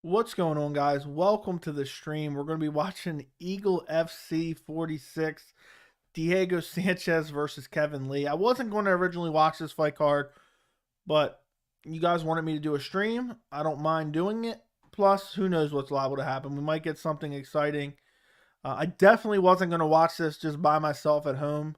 What's going on, guys? Welcome to the stream. We're going to be watching Eagle FC 46, Diego Sanchez versus Kevin Lee. I wasn't going to originally watch this fight card, but you guys wanted me to do a stream. I don't mind doing it. Plus, who knows what's liable to happen. We might get something exciting. I definitely wasn't going to watch this just by myself at home.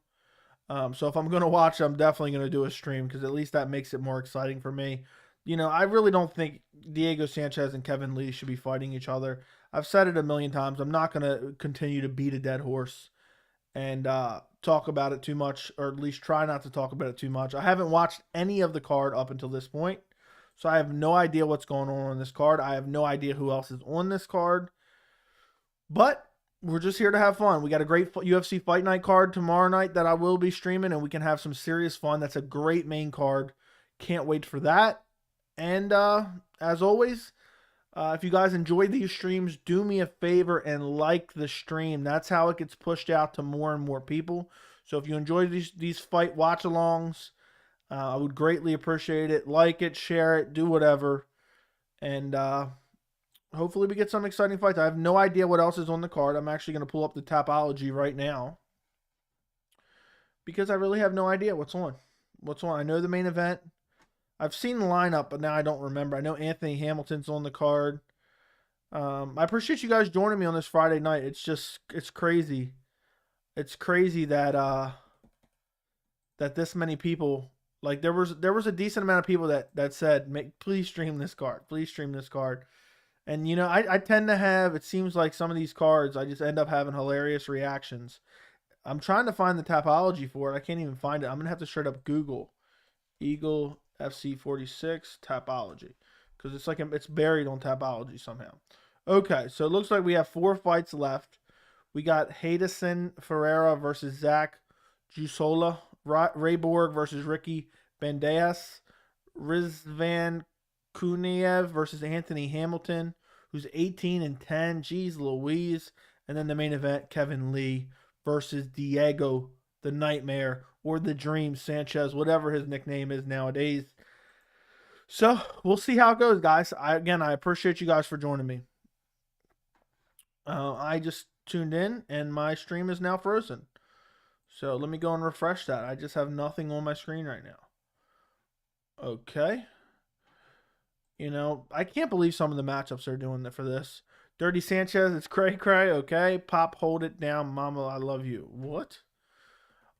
So if I'm going to watch it, I'm definitely going to do a stream because at least that makes it more exciting for me. I really don't think Diego Sanchez and Kevin Lee should be fighting each other. I've said it a million times. I'm not going to continue to beat a dead horse and talk about it too much, or at least try not to talk about it too much. I haven't watched any of the card up until this point, so I have no idea what's going on this card. I have no idea who else is on this card, but we're just here to have fun. We got a great UFC Fight Night card tomorrow night that I will be streaming, and we can have some serious fun. That's a great main card. Can't wait for that. And as always, if you guys enjoy these streams, do me a favor and like the stream. That's how it gets pushed out to more and more people. So if you enjoy these fight watch-alongs, I would greatly appreciate it. Like it, share it, do whatever. And hopefully we get some exciting fights. I have no idea what else is on the card. I'm actually going to pull up the Tapology right now because I really have no idea what's on. I know the main event. I've seen the lineup, but now I don't remember. I know Anthony Hamilton's on the card. I appreciate you guys joining me on this Friday night. It's crazy. It's crazy that that this many people, like there was a decent amount of people that said, please stream this card. Please stream this card. And I tend to have, it seems like some of these cards, I just end up having hilarious reactions. I'm trying to find the Tapology for it. I can't even find it. I'm going to have to straight up Google Eagle FC 46 Tapology because it's buried on Tapology somehow. Okay, so it looks like we have 4 fights left. We got Hadison Ferreira versus Zach Jusola, Ray Borg versus Ricky Bandeas, Rizvan Kuniev versus Anthony Hamilton, who's 18-10. Jeez Louise. And then the main event, Kevin Lee versus Diego the Nightmare or the Dream Sanchez, whatever his nickname is nowadays. So we'll see how it goes, guys. I appreciate you guys for joining me. I just tuned in and my stream is now frozen. So let me go and refresh that. I just have nothing on my screen right now. Okay. I can't believe some of the matchups they're doing for this. Dirty Sanchez, it's cray cray. Okay. Pop, hold it down. Mama, I love you. What?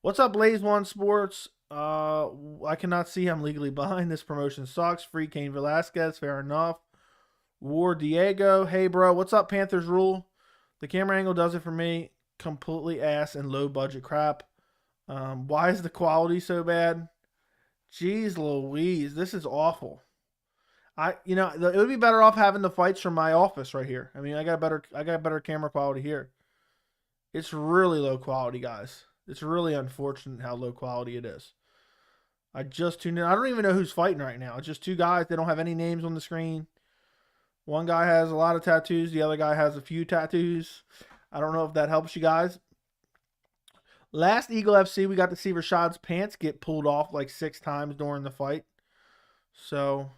What's up, Blaze One Sports? I cannot see. I'm legally behind. This promotion sucks. Free Cain Velasquez. Fair enough. War Diego. Hey, bro. What's up, Panthers Rule? The camera angle does it for me. Completely ass and low budget crap. Why is the quality so bad? Jeez Louise. This is awful. It would be better off having the fights from my office right here. I mean, I got better camera quality here. It's really low quality, guys. It's really unfortunate how low quality it is. I just tuned in. I don't even know who's fighting right now. It's just 2 guys. They don't have any names on the screen. One guy has a lot of tattoos. The other guy has a few tattoos. I don't know if that helps you guys. Last Eagle FC, we got to see Rashad's pants get pulled off like 6 times during the fight. So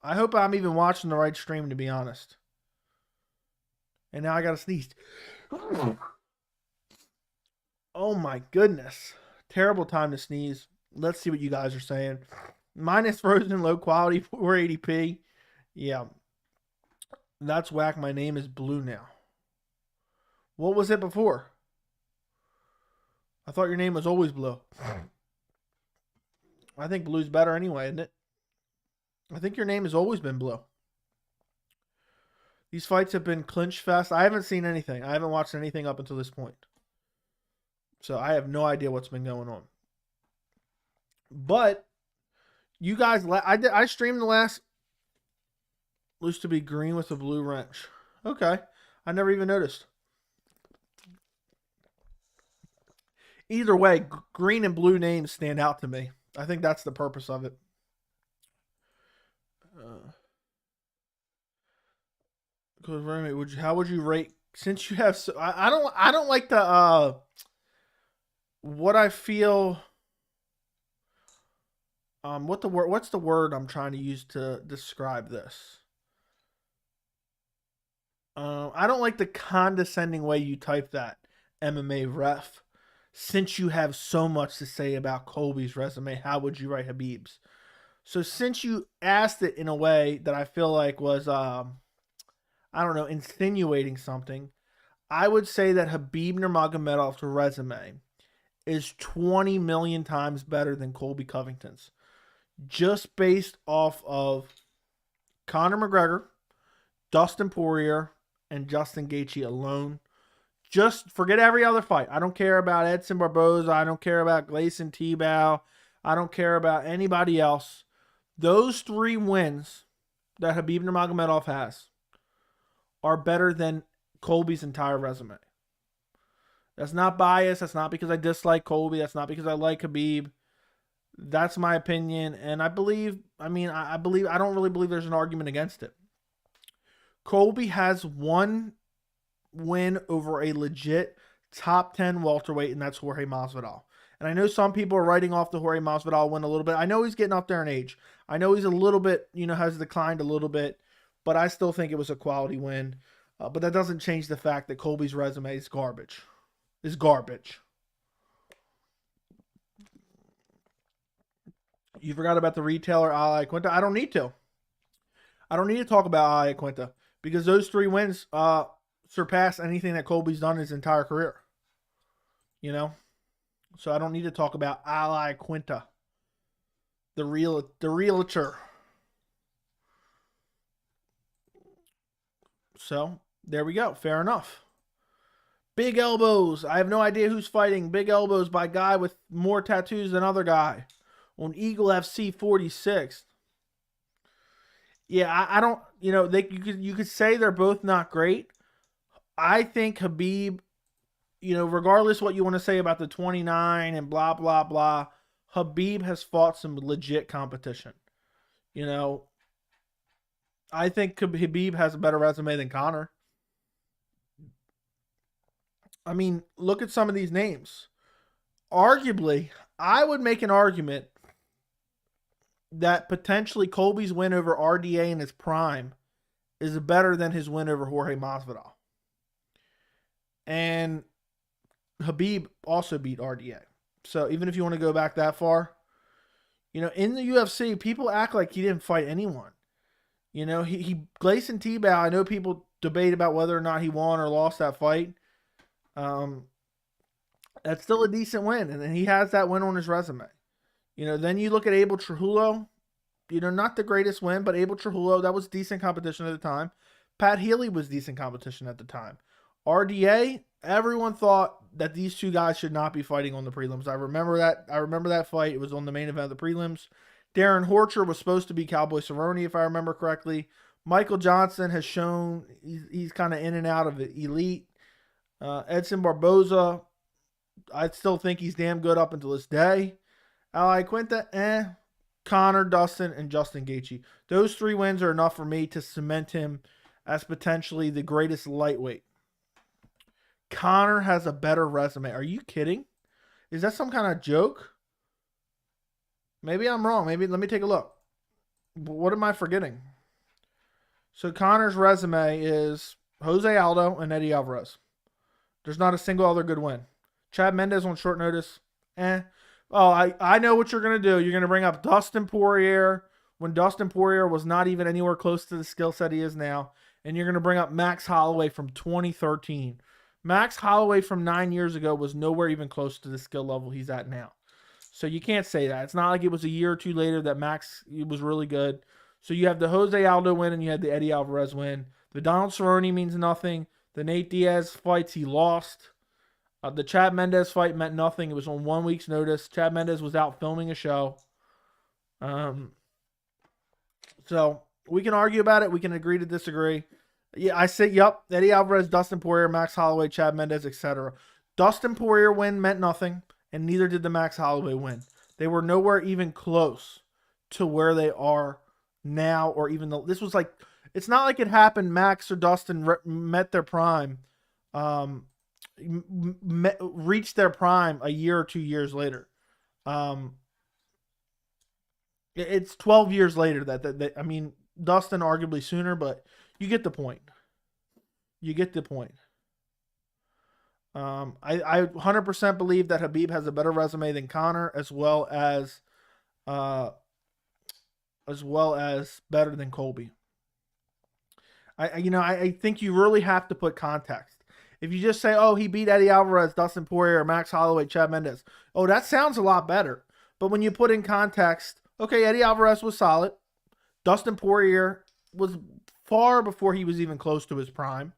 I hope I'm even watching the right stream, to be honest. And now I got to sneeze. Oh my goodness. Terrible time to sneeze. Let's see what you guys are saying. Mine is frozen, low quality, 480p. Yeah. That's whack. My name is Blue now. What was it before? I thought your name was always Blue. I think Blue's better anyway, isn't it? I think your name has always been Blue. These fights have been clinch fest. I haven't seen anything. I haven't watched anything up until this point. So I have no idea what's been going on. But you guys, I streamed the last. Used to be green with a blue wrench. Okay. I never even noticed. Either way, green and blue names stand out to me. I think that's the purpose of it. How would you rate? Since you have, I don't like the what I feel. What's the word I'm trying to use to describe this? I don't like the condescending way you type that, MMA ref. Since you have so much to say about Colby's resume, how would you write Habib's? So since you asked it in a way that I feel like was, I don't know, insinuating something, I would say that Habib Nurmagomedov's resume is 20 million times better than Colby Covington's, just based off of Conor McGregor, Dustin Poirier, and Justin Gaethje alone. Just forget every other fight. I don't care about Edson Barboza. I don't care about Gleison Tibau. I don't care about anybody else. Those 3 wins that Habib Nurmagomedov has are better than Colby's entire resume. That's not biased. That's not because I dislike Colby. That's not because I like Habib. That's my opinion. And I believe, I don't really believe there's an argument against it. Colby has one win over a legit top 10 welterweight, and that's Jorge Masvidal. And I know some people are writing off the Jorge Masvidal win a little bit. I know he's getting up there in age. I know he's a little bit, has declined a little bit, but I still think it was a quality win. But that doesn't change the fact that Colby's resume is garbage. You forgot about the retailer Al Iaquinta. I don't need to. I don't need to talk about Al Iaquinta because those 3 wins surpass anything that Colby's done his entire career. So I don't need to talk about Al Iaquinta, the realtor. So there we go. Fair enough. Big elbows. I have no idea who's fighting. Big elbows by guy with more tattoos than other guy on Eagle FC 46. Yeah, I don't. You could say they're both not great. I think Habib, regardless what you want to say about the 29 and blah, blah, blah, Habib has fought some legit competition. I think Habib has a better resume than Conor. I mean, look at some of these names. Arguably, I would make an argument that potentially Colby's win over RDA in his prime is better than his win over Jorge Masvidal. And Habib also beat RDA. So even if you want to go back that far, in the UFC, people act like he didn't fight anyone. He Gleison Tibau, I know people debate about whether or not he won or lost that fight. That's still a decent win, and he has that win on his resume. Then you look at Abel Trujillo, not the greatest win, but Abel Trujillo, that was decent competition at the time. Pat Healy was decent competition at the time. RDA, everyone thought that these 2 guys should not be fighting on the prelims. I remember that fight. It was on the main event of the prelims. Darren Horcher was supposed to be Cowboy Cerrone, if I remember correctly. Michael Johnson has shown he's kind of in and out of the elite. Edson Barboza, I still think he's damn good up until this day. Al Iaquinta, Conor, Dustin, and Justin Gaethje. Those 3 wins are enough for me to cement him as potentially the greatest lightweight. Conor has a better resume. Are you kidding? Is that some kind of joke? Maybe I'm wrong. Maybe let me take a look. What am I forgetting? So Conor's resume is Jose Aldo and Eddie Alvarez. There's not a single other good win. Chad Mendes on short notice. Oh, I know what you're going to do. You're going to bring up Dustin Poirier when Dustin Poirier was not even anywhere close to the skill set he is now. And you're going to bring up Max Holloway from 2013. Max Holloway from 9 years ago was nowhere even close to the skill level he's at now. So you can't say that. It's not like it was a year or 2 later that Max was really good. So you have the Jose Aldo win and you had the Eddie Alvarez win. The Donald Cerrone means nothing. The Nate Diaz fights he lost. The Chad Mendes fight meant nothing. It was on 1 week's notice. Chad Mendes was out filming a show. So we can argue about it. We can agree to disagree. Yeah, I say, yep, Eddie Alvarez, Dustin Poirier, Max Holloway, Chad Mendes, etc. Dustin Poirier win meant nothing, and neither did the Max Holloway win. They were nowhere even close to where they are now, or even though this was like, it's not like it happened. Max or Dustin met their prime, reached their prime a year or 2 years later. It's 12 years later that I mean, Dustin arguably sooner, but you get the point. You get the point. I 100% believe that Khabib has a better resume than Conor, as well as better than Colby. I think you really have to put context. If you just say, oh, he beat Eddie Alvarez, Dustin Poirier, Max Holloway, Chad Mendes, oh, that sounds a lot better. But when you put in context, okay, Eddie Alvarez was solid. Dustin Poirier was far before he was even close to his prime.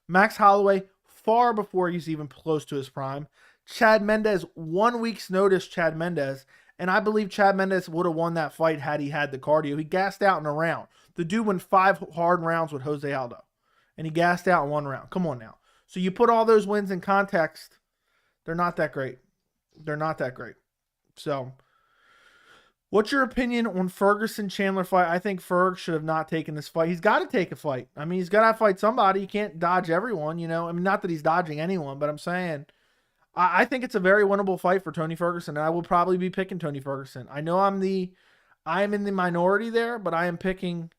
Max Holloway, far before he's even close to his prime. Chad Mendes, 1 week's notice, Chad Mendes. And I believe Chad Mendes would have won that fight had he had the cardio. He gassed out in a round. The dude went 5 hard rounds with Jose Aldo. And he gassed out in 1 round. Come on now. So you put all those wins in context, they're not that great. They're not that great. So, what's your opinion on Ferguson-Chandler fight? I think Ferg should have not taken this fight. He's got to take a fight. I mean, he's got to fight somebody. He can't dodge everyone, you know. I mean, not that he's dodging anyone, but I'm saying I think it's a very winnable fight for Tony Ferguson, and I will probably be picking Tony Ferguson. I know I'm in the minority there, but I am picking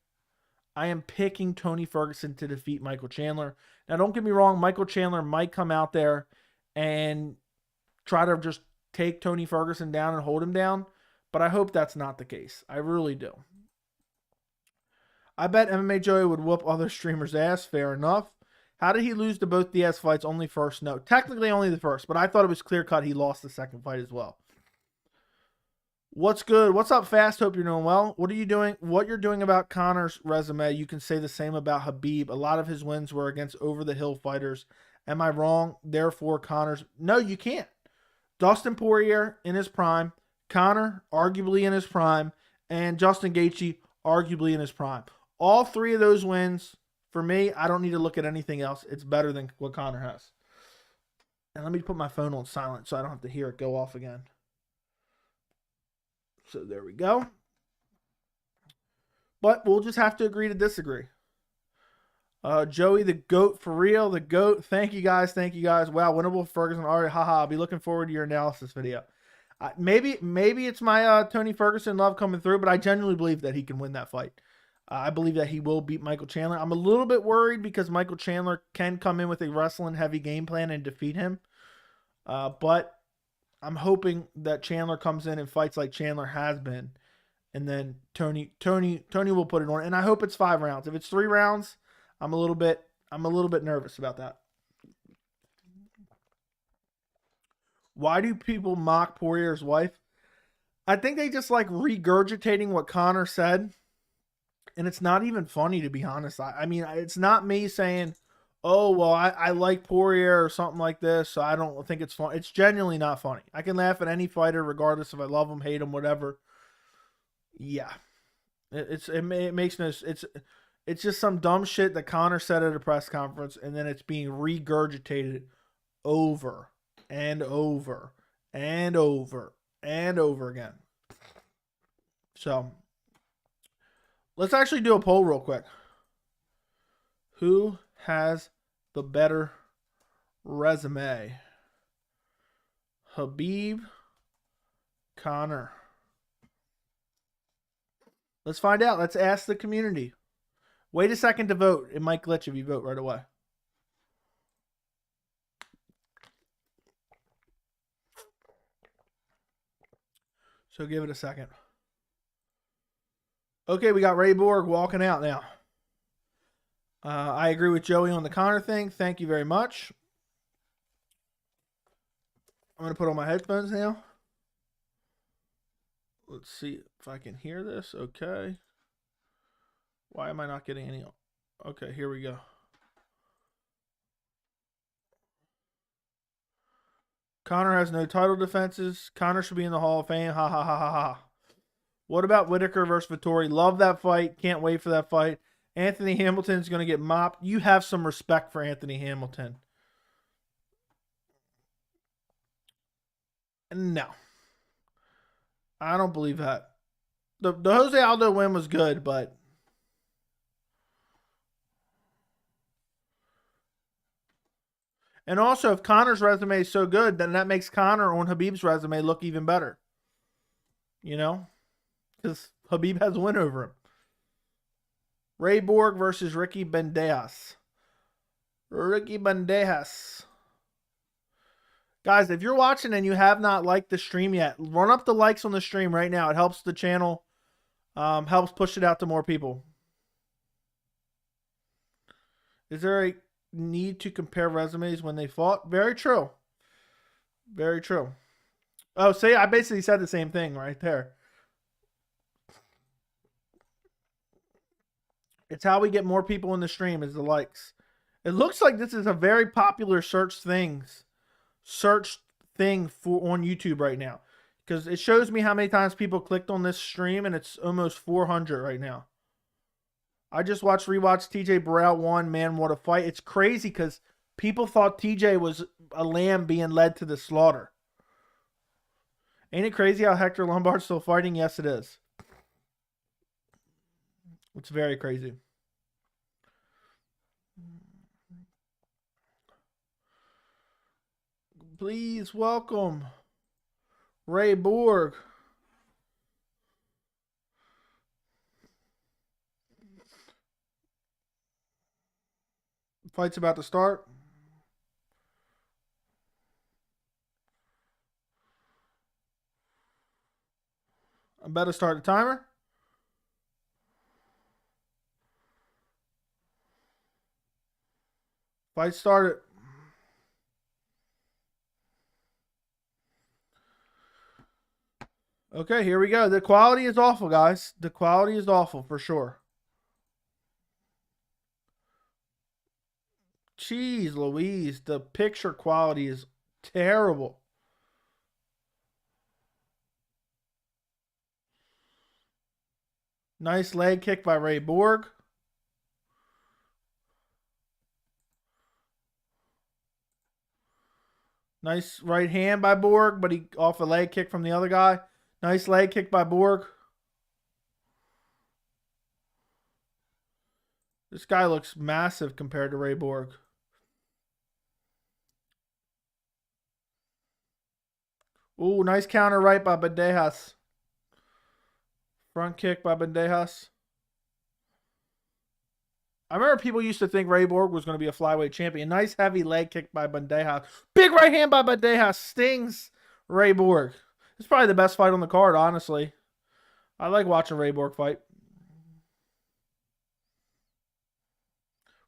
Tony Ferguson to defeat Michael Chandler. Now, don't get me wrong, Michael Chandler might come out there and try to just take Tony Ferguson down and hold him down, but I hope that's not the case. I really do. I bet MMA Joey would whoop other streamers' ass. Fair enough. How did he lose to both Diaz fights? Only first? No, technically only the first, but I thought it was clear cut he lost the second fight as well. What's good? What's up, Fast? Hope you're doing well. What are you doing? What you're doing about Conor's resume, you can say the same about Khabib. A lot of his wins were against over-the-hill fighters. Am I wrong? Therefore, Conor's... No, you can't. Dustin Poirier in his prime, Conor arguably in his prime, and Justin Gaethje arguably in his prime. All 3 of those wins, for me, I don't need to look at anything else. It's better than what Conor has. And let me put my phone on silent so I don't have to hear it go off again. So there we go. But we'll just have to agree to disagree. Joey, the GOAT for real. The GOAT. Thank you guys. Thank you guys. Wow, winnable Ferguson. All right, haha. I'll be looking forward to your analysis video. Maybe it's my Tony Ferguson love coming through, but I genuinely believe that he can win that fight. I believe that he will beat Michael Chandler. I'm a little bit worried because Michael Chandler can come in with a wrestling heavy game plan and defeat him. But I'm hoping that Chandler comes in and fights like Chandler has been, and then Tony will put it on. And I hope it's 5 rounds. If it's 3 rounds, I'm a little bit nervous about that. Why do people mock Poirier's wife? I think they just like regurgitating what Conor said, and it's not even funny, to be honest. I mean, it's not me saying, oh, well, I like Poirier or something like this, so I don't think it's fun. It's genuinely not funny. I can laugh at any fighter regardless if I love him, hate him, whatever. Yeah. It makes no... It's just some dumb shit that Conor said at a press conference, and then it's being regurgitated over and over and over and over again. So, let's actually do a poll real quick. Who has the better resume? Khabib, Conor. Let's find out. Let's ask the community. Wait a second to vote. It might glitch if you vote right away. So give it a second. Okay, we got Ray Borg walking out now. I agree with Joey on the Conor thing. Thank you very much. I'm going to put on my headphones now. Let's see if I can hear this. Okay. Why am I not getting any? Okay, here we go. Conor has no title defenses. Conor should be in the Hall of Fame. Ha ha ha ha ha. What about Whitaker versus Vettori? Love that fight. Can't wait for that fight. Anthony Hamilton's going to get mopped. You have some respect for Anthony Hamilton. No. I don't believe that. The Jose Aldo win was good, but... And also, if Conor's resume is so good, then that makes Conor on Khabib's resume look even better. You know? Because Khabib has a win over him. Ray Borg versus Ricky Bandejas. Ricky Bandejas. Guys, if you're watching and you have not liked the stream yet, run up the likes on the stream right now. It helps the channel, helps push it out to more people. Is there a need to compare resumes when they fought? Very true. Very true. Oh, see, I basically said the same thing right there. It's how we get more people in the stream is the likes. It looks like this is a very popular search thing for on YouTube right now, because it shows me how many times people clicked on this stream, and it's almost 400 right now. I just rewatched TJ Burrell 1. Man, what a fight. It's crazy because people thought TJ was a lamb being led to the slaughter. Ain't it crazy how Hector Lombard's still fighting? Yes, it is. It's very crazy. Please welcome Ray Borg. Fight's about to start. I'm about to start the timer. Fight started. Okay, here we go. The quality is awful, guys. The quality is awful for sure. Jeez Louise, the picture quality is terrible. Nice leg kick by Ray Borg. Nice right hand by Borg, but he off a leg kick from the other guy. Nice leg kick by Borg. This guy looks massive compared to Ray Borg. Ooh, nice counter right by Bandejas. Front kick by Bandejas. I remember people used to think Ray Borg was going to be a flyweight champion. Nice heavy leg kick by Bandejas. Big right hand by Bandejas. Stings Ray Borg. It's probably the best fight on the card, honestly. I like watching Ray Borg fight.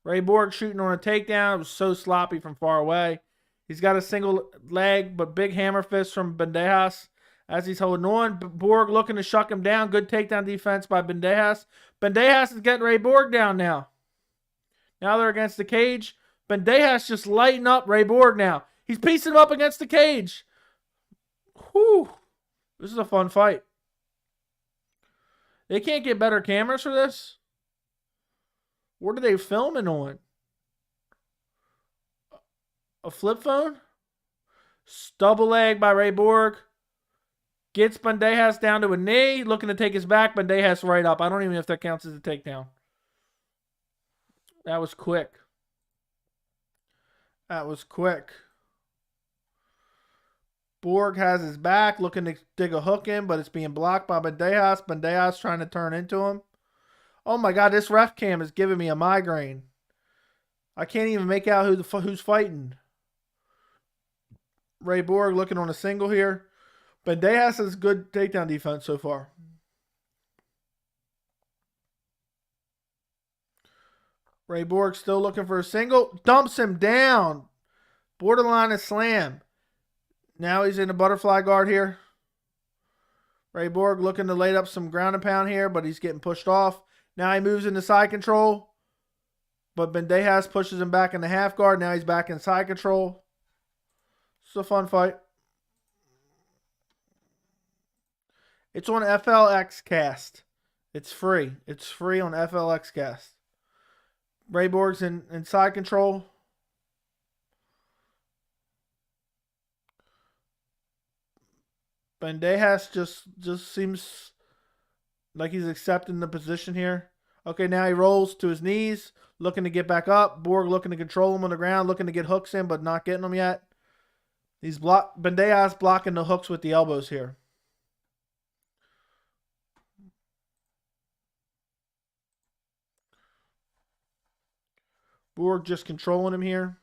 Ray Borg shooting on a takedown. It was so sloppy from far away. He's got a single leg, but big hammer fist from Bandejas as he's holding on. Borg looking to shut him down. Good takedown defense by Bandejas. Bandejas is getting Ray Borg down now. Now they're against the cage. Bandejas just lighting up Ray Borg now. He's piecing him up against the cage. Whew. This is a fun fight. They can't get better cameras for this. What are they filming on? A flip phone? Double leg by Ray Borg. Gets Bandejas down to a knee. Looking to take his back. Bandejas right up. I don't even know if that counts as a takedown. That was quick. That was quick. Borg has his back. Looking to dig a hook in, but it's being blocked by Bandejas. Bandejas trying to turn into him. Oh my God, this ref cam is giving me a migraine. I can't even make out who's fighting. Ray Borg looking on a single here. Bandejas has good takedown defense so far. Ray Borg still looking for a single. Dumps him down. Borderline a slam. Now he's in a butterfly guard here. Ray Borg looking to lay up some ground and pound here, but he's getting pushed off. Now he moves into side control. But Bandejas pushes him back in the half guard. Now he's back in side control. It's a fun fight. It's on FLX Cast. It's free. It's free on FLX Cast. Ray Borg's in side control. Bandejas just seems like he's accepting the position here. Okay, now he rolls to his knees, looking to get back up. Borg looking to control him on the ground, looking to get hooks in, but not getting them yet. Bandejas blocking the hooks with the elbows here. Borg just controlling him here.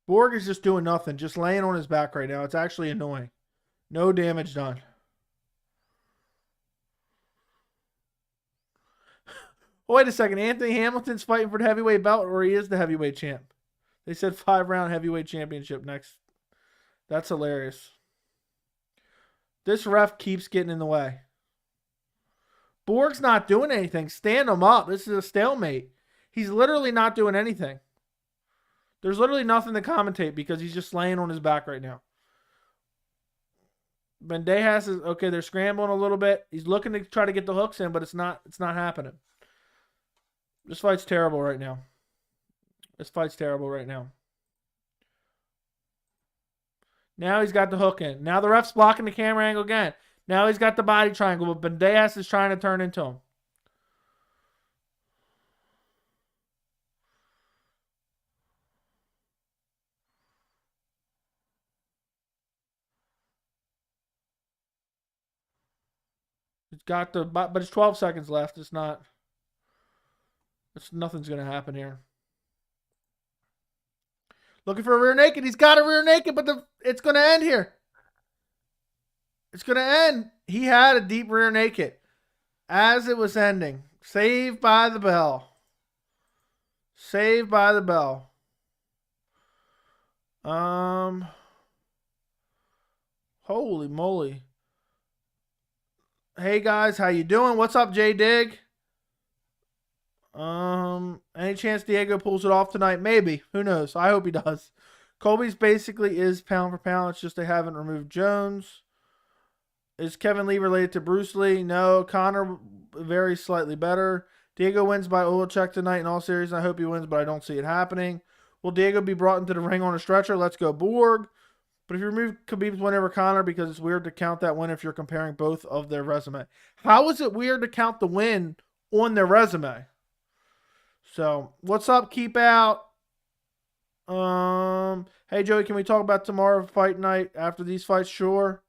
Borg is just doing nothing, just laying on his back right now. It's actually annoying. No damage done. Oh, wait a second. Anthony Hamilton's fighting for the heavyweight belt, or he is the heavyweight champ? They said 5-round heavyweight championship next. That's hilarious. This ref keeps getting in the way. Borg's not doing anything. Stand him up. This is a stalemate. He's literally not doing anything. There's literally nothing to commentate because he's just laying on his back right now. Bandejas is okay. They're scrambling a little bit. He's looking to try to get the hooks in, but it's not happening. This fight's terrible right now. This fight's terrible right now. Now he's got the hook in. Now the ref's blocking the camera angle again. Now he's got the body triangle, but Bandejas is trying to turn into him. He's got the, but it's 12 seconds left. It's not. Nothing's gonna happen here. Looking for a rear naked. He's got a rear naked, but it's gonna end here. It's gonna end. He had a deep rear naked as it was ending. Saved by the bell. Saved by the bell. Holy moly. Hey guys, how you doing? What's up, J Dig? Any chance Diego pulls it off tonight? Maybe. Who knows? I hope he does. Colby's basically is pound for pound. It's just they haven't removed Jones. Is Kevin Lee related to Bruce Lee? No. Conor very slightly better. Diego wins by oil check tonight in all series. I hope he wins, but I don't see it happening. Will Diego be brought into the ring on a stretcher? Let's go Borg. But if you remove Khabib's win over Conor, because it's weird to count that win if you're comparing both of their resume. How is it weird to count the win on their resume? So, what's up? Keep out. Hey, Joey, can we talk about tomorrow fight night after these fights? Sure.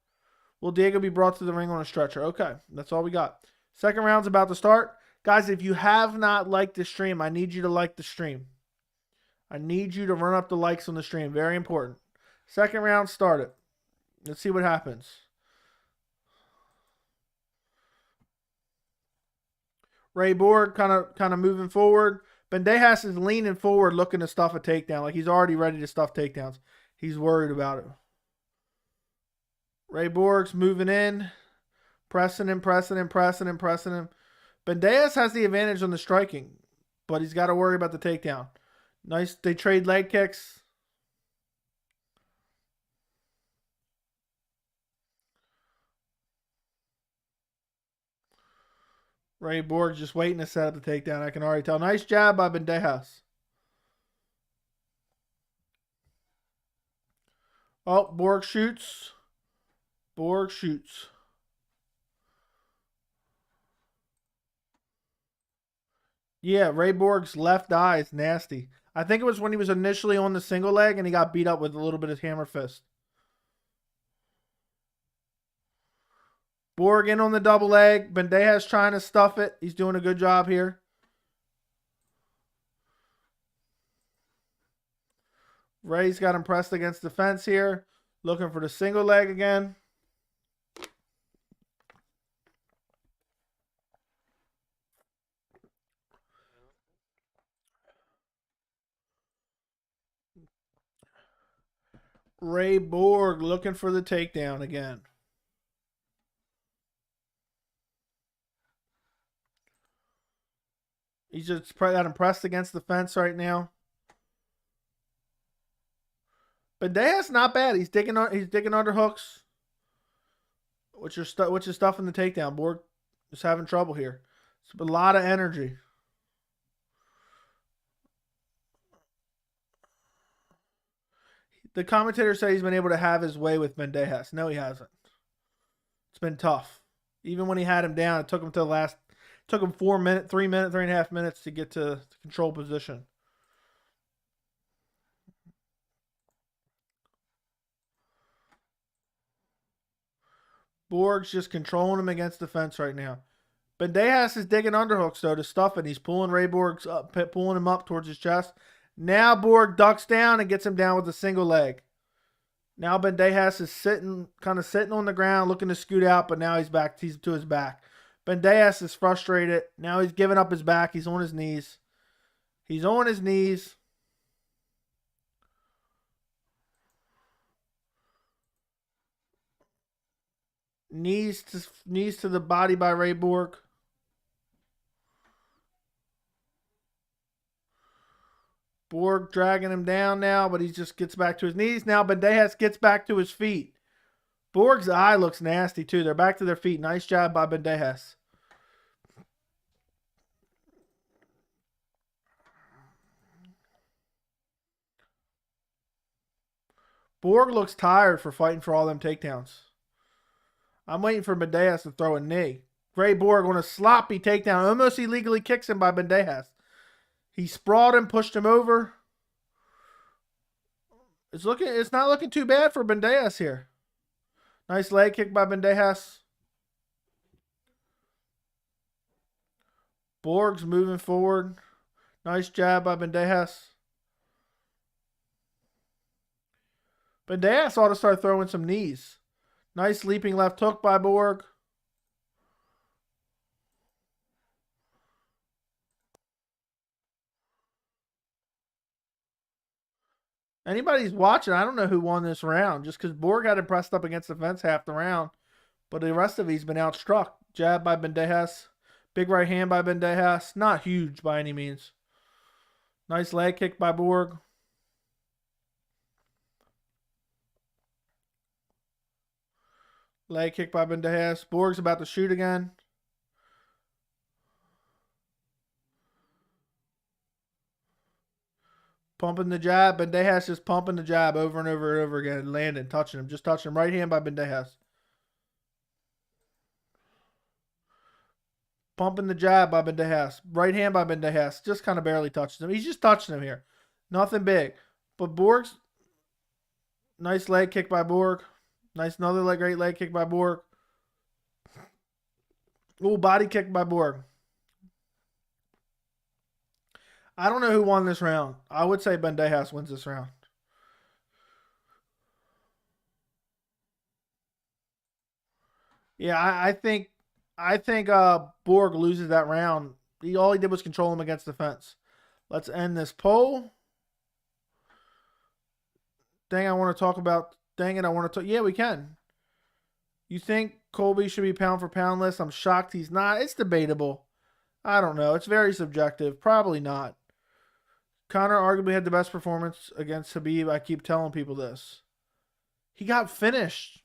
Will Diego be brought to the ring on a stretcher? Okay, that's all we got. Second round's about to start. Guys, if you have not liked the stream, I need you to like the stream. I need you to run up the likes on the stream. Very important. Second round started. Let's see what happens. Ray Borg kind of moving forward. Bandejas is leaning forward looking to stuff a takedown. Like he's already ready to stuff takedowns. He's worried about it. Ray Borg's moving in. Pressing him. Bandejas has the advantage on the striking. But he's got to worry about the takedown. Nice. They trade leg kicks. Ray Borg just waiting to set up the takedown. I can already tell. Nice jab by Bandejas. Oh, Borg shoots. Yeah, Ray Borg's left eye is nasty. I think it was when he was initially on the single leg and he got beat up with a little bit of hammer fist. Borg in on the double leg. Bandejas trying to stuff it. He's doing a good job here. Ray's got him pressed against the fence here. Looking for the single leg again. Ray Borg looking for the takedown again. He's just got him pressed against the fence right now. Bandejas not bad. He's digging under hooks, which is stuffing the takedown. Borg is having trouble here. It's a lot of energy. The commentator said he's been able to have his way with Bandejas. No, he hasn't. It's been tough. Even when he had him down, it took him to the last. Took him 3 and a half minutes to get to control position. Borg's just controlling him against the fence right now. Bandejas is digging underhooks, though, to stuff it. He's pulling Ray Borg's up, pulling him up towards his chest. Now Borg ducks down and gets him down with a single leg. Now Bandejas is kind of sitting on the ground, looking to scoot out, but now he's back. He's to his back. Bandejas is frustrated. Now he's giving up his back. He's on his knees. He's on his knees. Knees to the body by Ray Borg. Borg dragging him down now, but he just gets back to his knees. Now Bandejas gets back to his feet. Borg's eye looks nasty, too. They're back to their feet. Nice job by Bandejas. Borg looks tired for fighting for all them takedowns. I'm waiting for Bandejas to throw a knee. Ray Borg on a sloppy takedown. Almost illegally kicks him by Bandejas. He sprawled him, pushed him over. It's not looking too bad for Bandejas here. Nice leg kick by Bandejas. Borg's moving forward. Nice jab by Bandejas. Bandejas ought to start throwing some knees. Nice leaping left hook by Borg. Anybody's watching, I don't know who won this round. Just because Borg had him pressed up against the fence half the round. But the rest of he's been outstruck. Jab by Bandejas. Big right hand by Bandejas. Not huge by any means. Nice leg kick by Borg. Leg kick by Bandejas. Borg's about to shoot again. Pumping the jab. Bandejas just pumping the jab over and over and over again. Landing, touching him. Just touching him. Right hand by Bandejas. Pumping the jab by Bandejas. Right hand by Bandejas. Just kind of barely touches him. He's just touching him here. Nothing big. But Borg's... Nice leg kick by Borg. Nice another great leg kick by Borg. Ooh, body kick by Borg. I don't know who won this round. I would say Bandejas wins this round. Yeah, I think Borg loses that round. All he did was control him against the fence. Let's end this poll. Dang, I want to talk about. Dang it, I want to talk. Yeah, we can. You think Colby should be pound for pound list? I'm shocked he's not. It's debatable. I don't know. It's very subjective. Probably not. Conor arguably had the best performance against Khabib. I keep telling people this. He got finished.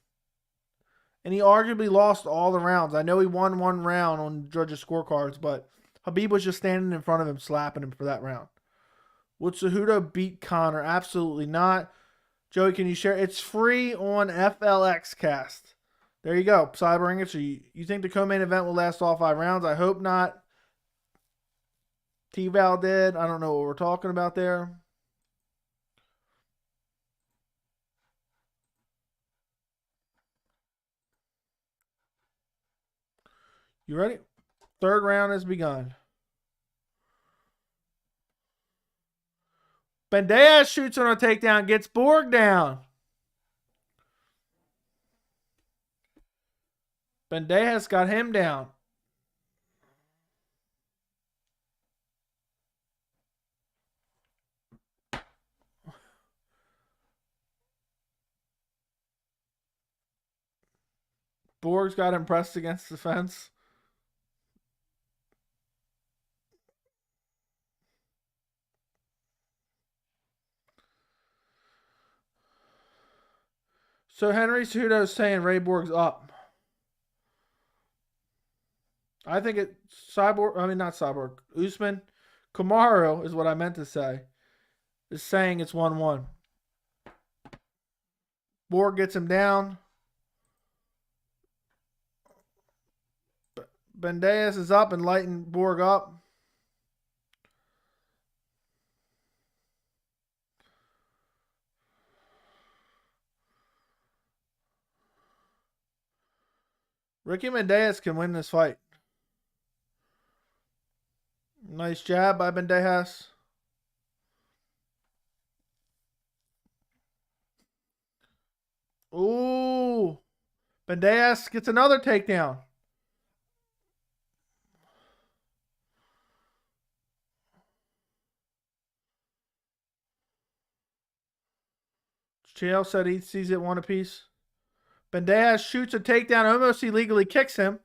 And he arguably lost all the rounds. I know he won one round on judges' scorecards, but Khabib was just standing in front of him, slapping him for that round. Would Cejudo beat Conor? Absolutely not. Joey, can you share? It's free on FLX Cast. There you go. Cybering it. So you think the co-main event will last all 5 rounds? I hope not. T-Val did. I don't know what we're talking about there. You ready? 3rd round has begun. Bandejas shoots on a takedown, gets Borg down. Bandejas got him down. Borg's got him pressed against the fence. So Henry Cejudo is saying Ray Borg's up. I think it's Cyborg. I mean, not Cyborg. Usman. Kamaru is what I meant to say. Is saying it's 1-1. Borg gets him down. Bandejas is up and lighting Borg up. Ricky Bandejas can win this fight. Nice jab by Bandejas. Ooh. Bandejas gets another takedown. Chael said he sees it one apiece. Bandejas shoots a takedown, almost illegally kicks him.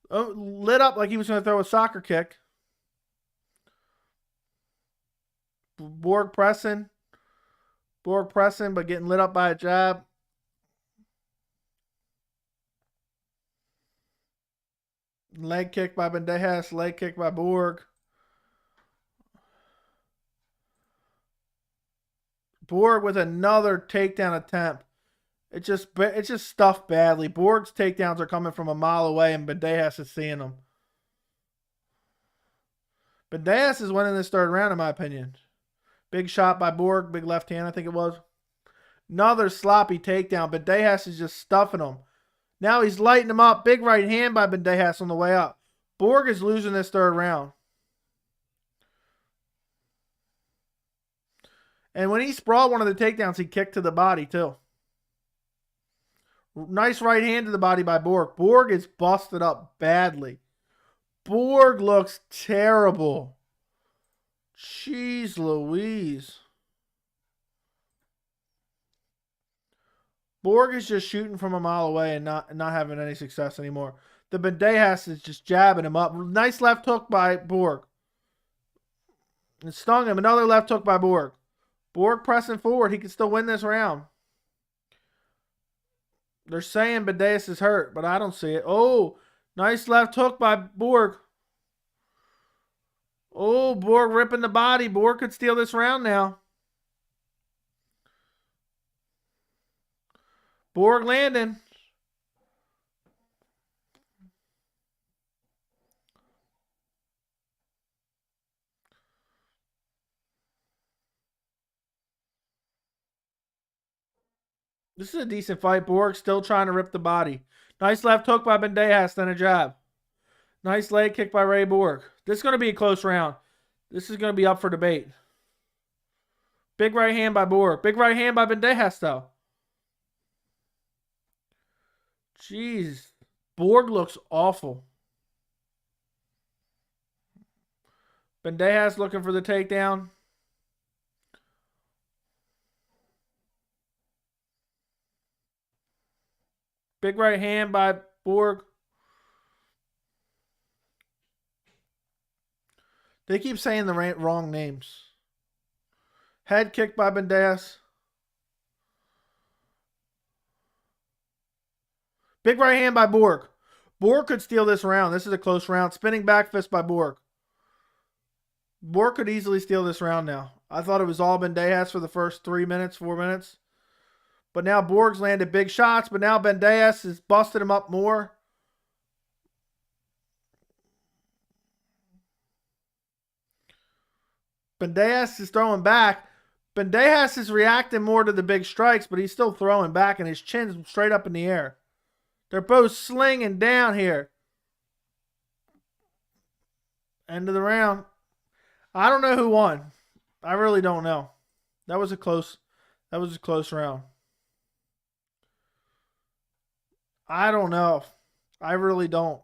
Lit up like he was going to throw a soccer kick. Borg pressing, but getting lit up by a jab. Leg kick by Bandejas, leg kick by Borg. Borg with another takedown attempt. It's just stuffed badly. Borg's takedowns are coming from a mile away, and Bandejas is seeing them. Bandejas is winning this third round, in my opinion. Big shot by Borg, big left hand, I think it was. Another sloppy takedown. Bandejas is just stuffing him. Now he's lighting him up. Big right hand by Bandejas on the way up. Borg is losing this third round. And when he sprawled one of the takedowns, he kicked to the body, too. Nice right hand to the body by Borg. Borg is busted up badly. Borg looks terrible. Jeez Louise. Borg is just shooting from a mile away and not having any success anymore. The Bandejas is just jabbing him up. Nice left hook by Borg. And stung him. Another left hook by Borg. Borg pressing forward. He can still win this round. They're saying Bandejas is hurt, but I don't see it. Oh, nice left hook by Borg. Oh, Borg ripping the body. Borg could steal this round now. Borg landing. This is a decent fight. Borg still trying to rip the body. Nice left hook by Bandejas, then a jab. Nice leg kick by Ray Borg. This is going to be a close round. This is going to be up for debate. Big right hand by Borg. Big right hand by Bandejas, though. Jeez. Borg looks awful. Bandejas looking for the takedown. Big right hand by Borg. They keep saying the wrong names. Head kick by Bandejas. Big right hand by Borg. Borg could steal this round. This is a close round. Spinning back fist by Borg. Borg could easily steal this round now. I thought it was all Bandejas for the first 3 minutes, 4 minutes. But now Borg's landed big shots, but now Bandejas has busted him up more. Bandejas is throwing back. Bandejas is reacting more to the big strikes, but he's still throwing back, and his chin's straight up in the air. They're both slinging down here. End of the round. I don't know who won. I really don't know. That was a close round. I don't know. I really don't.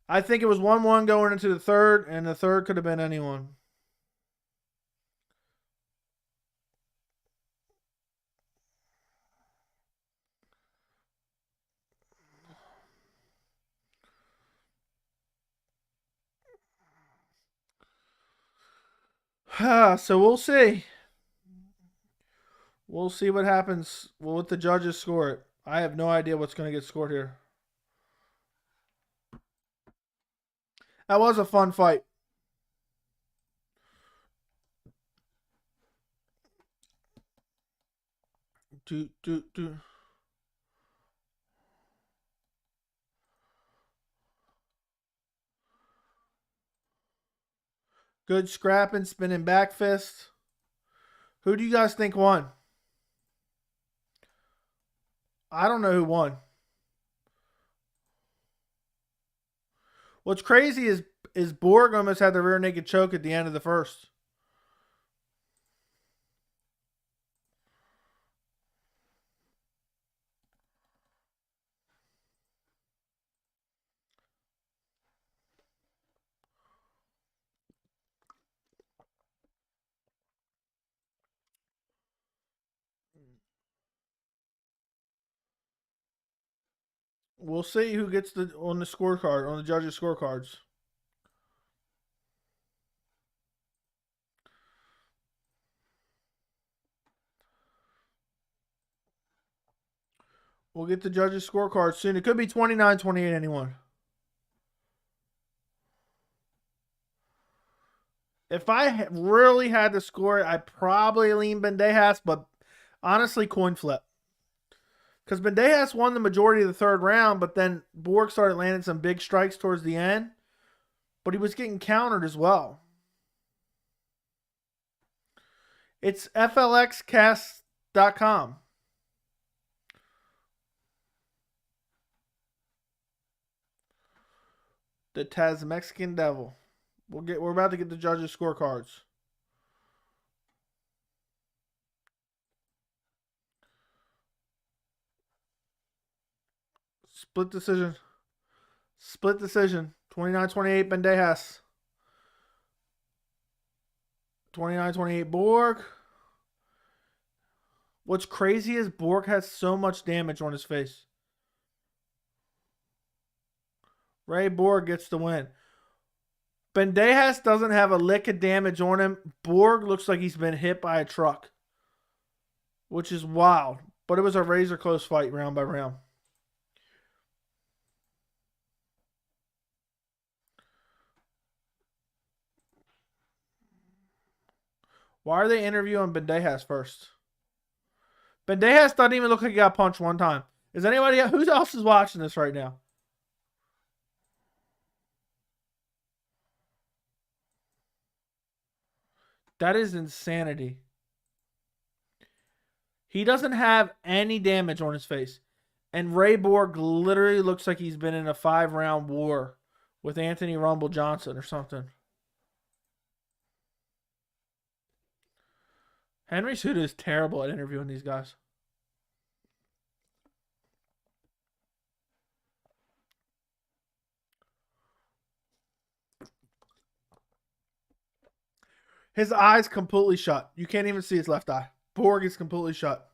I think it was 1-1 going into the third, and the third could have been anyone. So we'll see. We'll see what happens. We'll let the judges score it. I have no idea what's going to get scored here. That was a fun fight. Good scrapping, spinning back fist. Who do you guys think won? I don't know who won. What's crazy is Borg almost had the rear naked choke at the end of the first. We'll see who gets on the scorecard, on the judges' scorecards. We'll get the judges' scorecards soon. It could be 29-28 anyone. If I really had to score it, I'd probably lean Bandejas, but honestly, coin flip. Because Bandejas won the majority of the third round, but then Borg started landing some big strikes towards the end. But he was getting countered as well. It's flxcast.com. The Taz Mexican Devil. We're about to get the judges' scorecards. Split decision. 29-28 Bandejas. 29-28 Borg. What's crazy is Borg has so much damage on his face. Ray Borg gets the win. Bandejas doesn't have a lick of damage on him. Borg looks like he's been hit by a truck, which is wild. But it was a razor close fight round by round. Why are they interviewing Bandejas first? Bandejas doesn't even look like he got punched one time. Is anybody else, who else is watching this right now? That is insanity. He doesn't have any damage on his face. And Ray Borg literally looks like he's been in a 5-round war with Anthony Rumble Johnson or something. Henry Cejudo is terrible at interviewing these guys. His eye's completely shut. You can't even see his left eye. Borg is completely shut.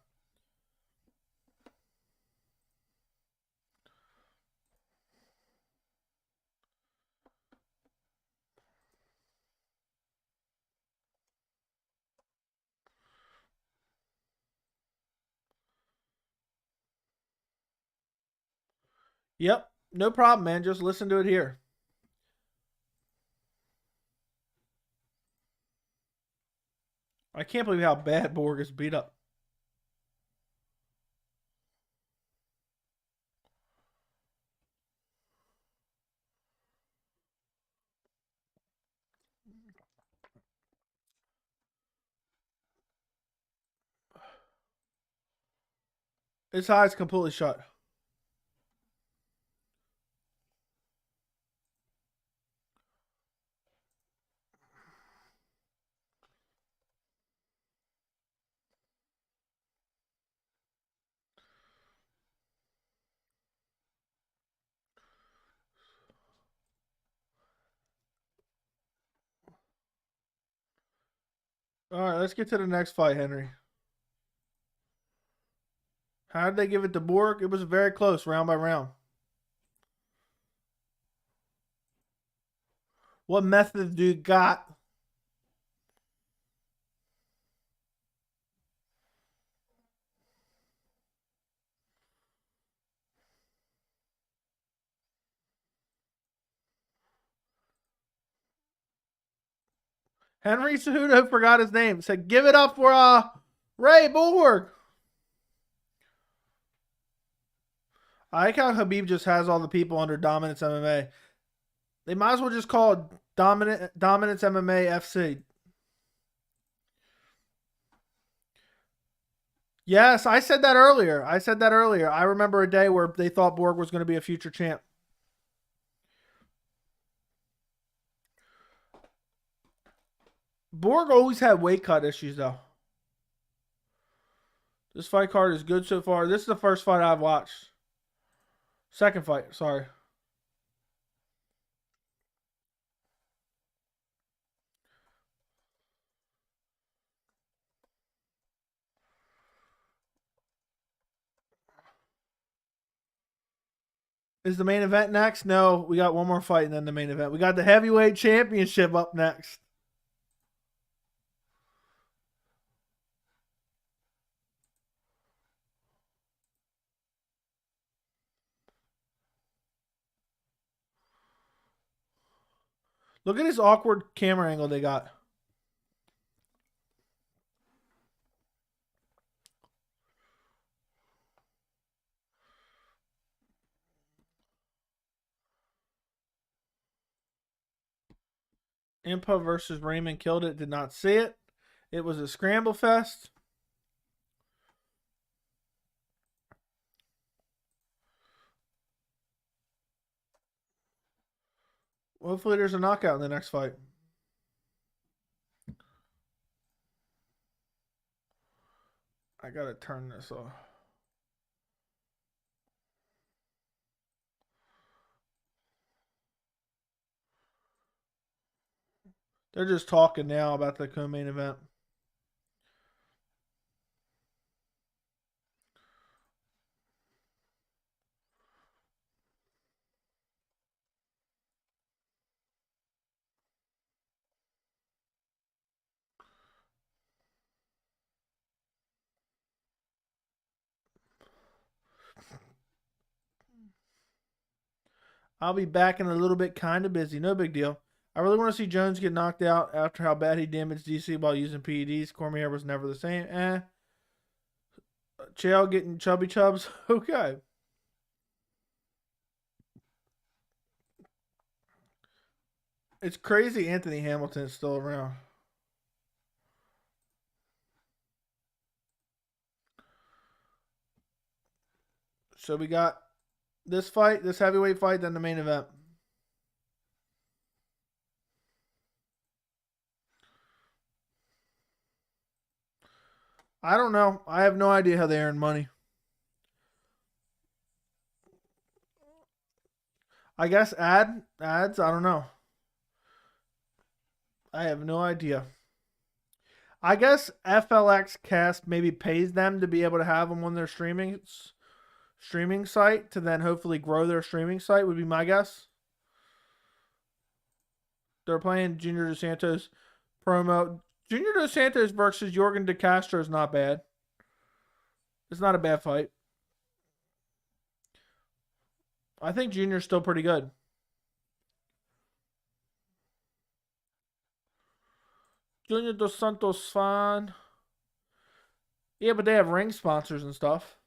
Yep. No problem, man. Just listen to it here. I can't believe how bad Borg is beat up. His eye's completely shut. All right, let's get to the next fight, Henry. How did they give it to Borg? It was very close, round by round. What method do you got? Henry Cejudo forgot his name. Said, give it up for Ray Borg. I like how Khabib just has all the people under Dominance MMA. They might as well just call it Dominance MMA FC. Yes, I said that earlier. I remember a day where they thought Borg was going to be a future champ. Borg always had weight cut issues, though. This fight card is good so far. This is the first fight I've watched. Second fight, sorry. Is the main event next? No, we got one more fight and then the main event. We got the heavyweight championship up next. Look at this awkward camera angle they got. Impa versus Raymond killed it. Did not see it. It was a scramble fest. Hopefully there's a knockout in the next fight. I gotta turn this off. They're just talking now about the co-main event. I'll be back in a little bit, kind of busy. No big deal. I really want to see Jones get knocked out after how bad he damaged DC while using PEDs. Cormier was never the same. Chael getting chubby chubs. Okay. It's crazy Anthony Hamilton's still around. So we got this fight, this heavyweight fight, then the main event. I don't know. I have no idea how they earn money. I guess ads. I don't know. I have no idea. I guess FLX Cast maybe pays them to be able to have them on their streaming site to then hopefully grow their streaming site would be my guess. They're playing Junior Dos Santos promo. Junior Dos Santos versus Jorgen De Castro is not bad. It's not a bad fight. I think Junior's still pretty good. Junior Dos Santos fine. Yeah, but they have ring sponsors and stuff.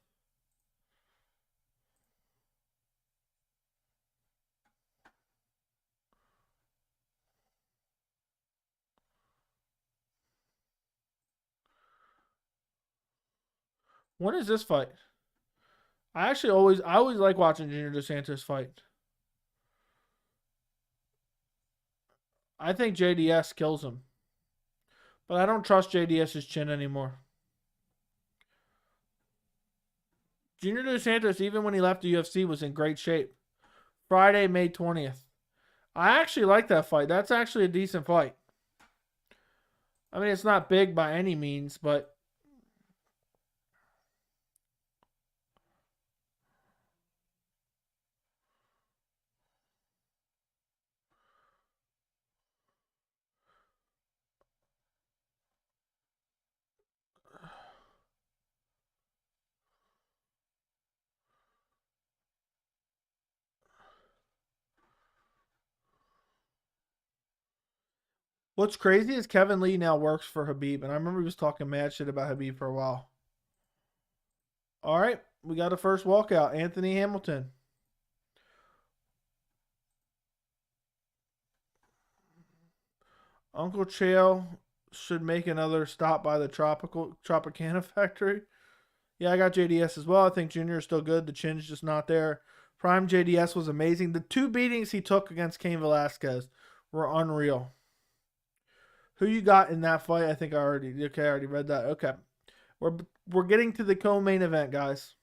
When is this fight? I always like watching Junior Dos Santos fight. I think JDS kills him. But I don't trust JDS's chin anymore. Junior Dos Santos, even when he left the UFC, was in great shape. Friday, May 20th. I actually like that fight. That's actually a decent fight. I mean, it's not big by any means, but what's crazy is Kevin Lee now works for Habib, and I remember he was talking mad shit about Habib for a while. All right, we got a first walkout. Anthony Hamilton. Uncle Chael should make another stop by the Tropicana factory. Yeah, I got JDS as well. I think Junior is still good. The chin's just not there. Prime JDS was amazing. The two beatings he took against Cain Velasquez were unreal. Who you got in that fight? I think I already read that. Okay. We're getting to the co-main event, guys.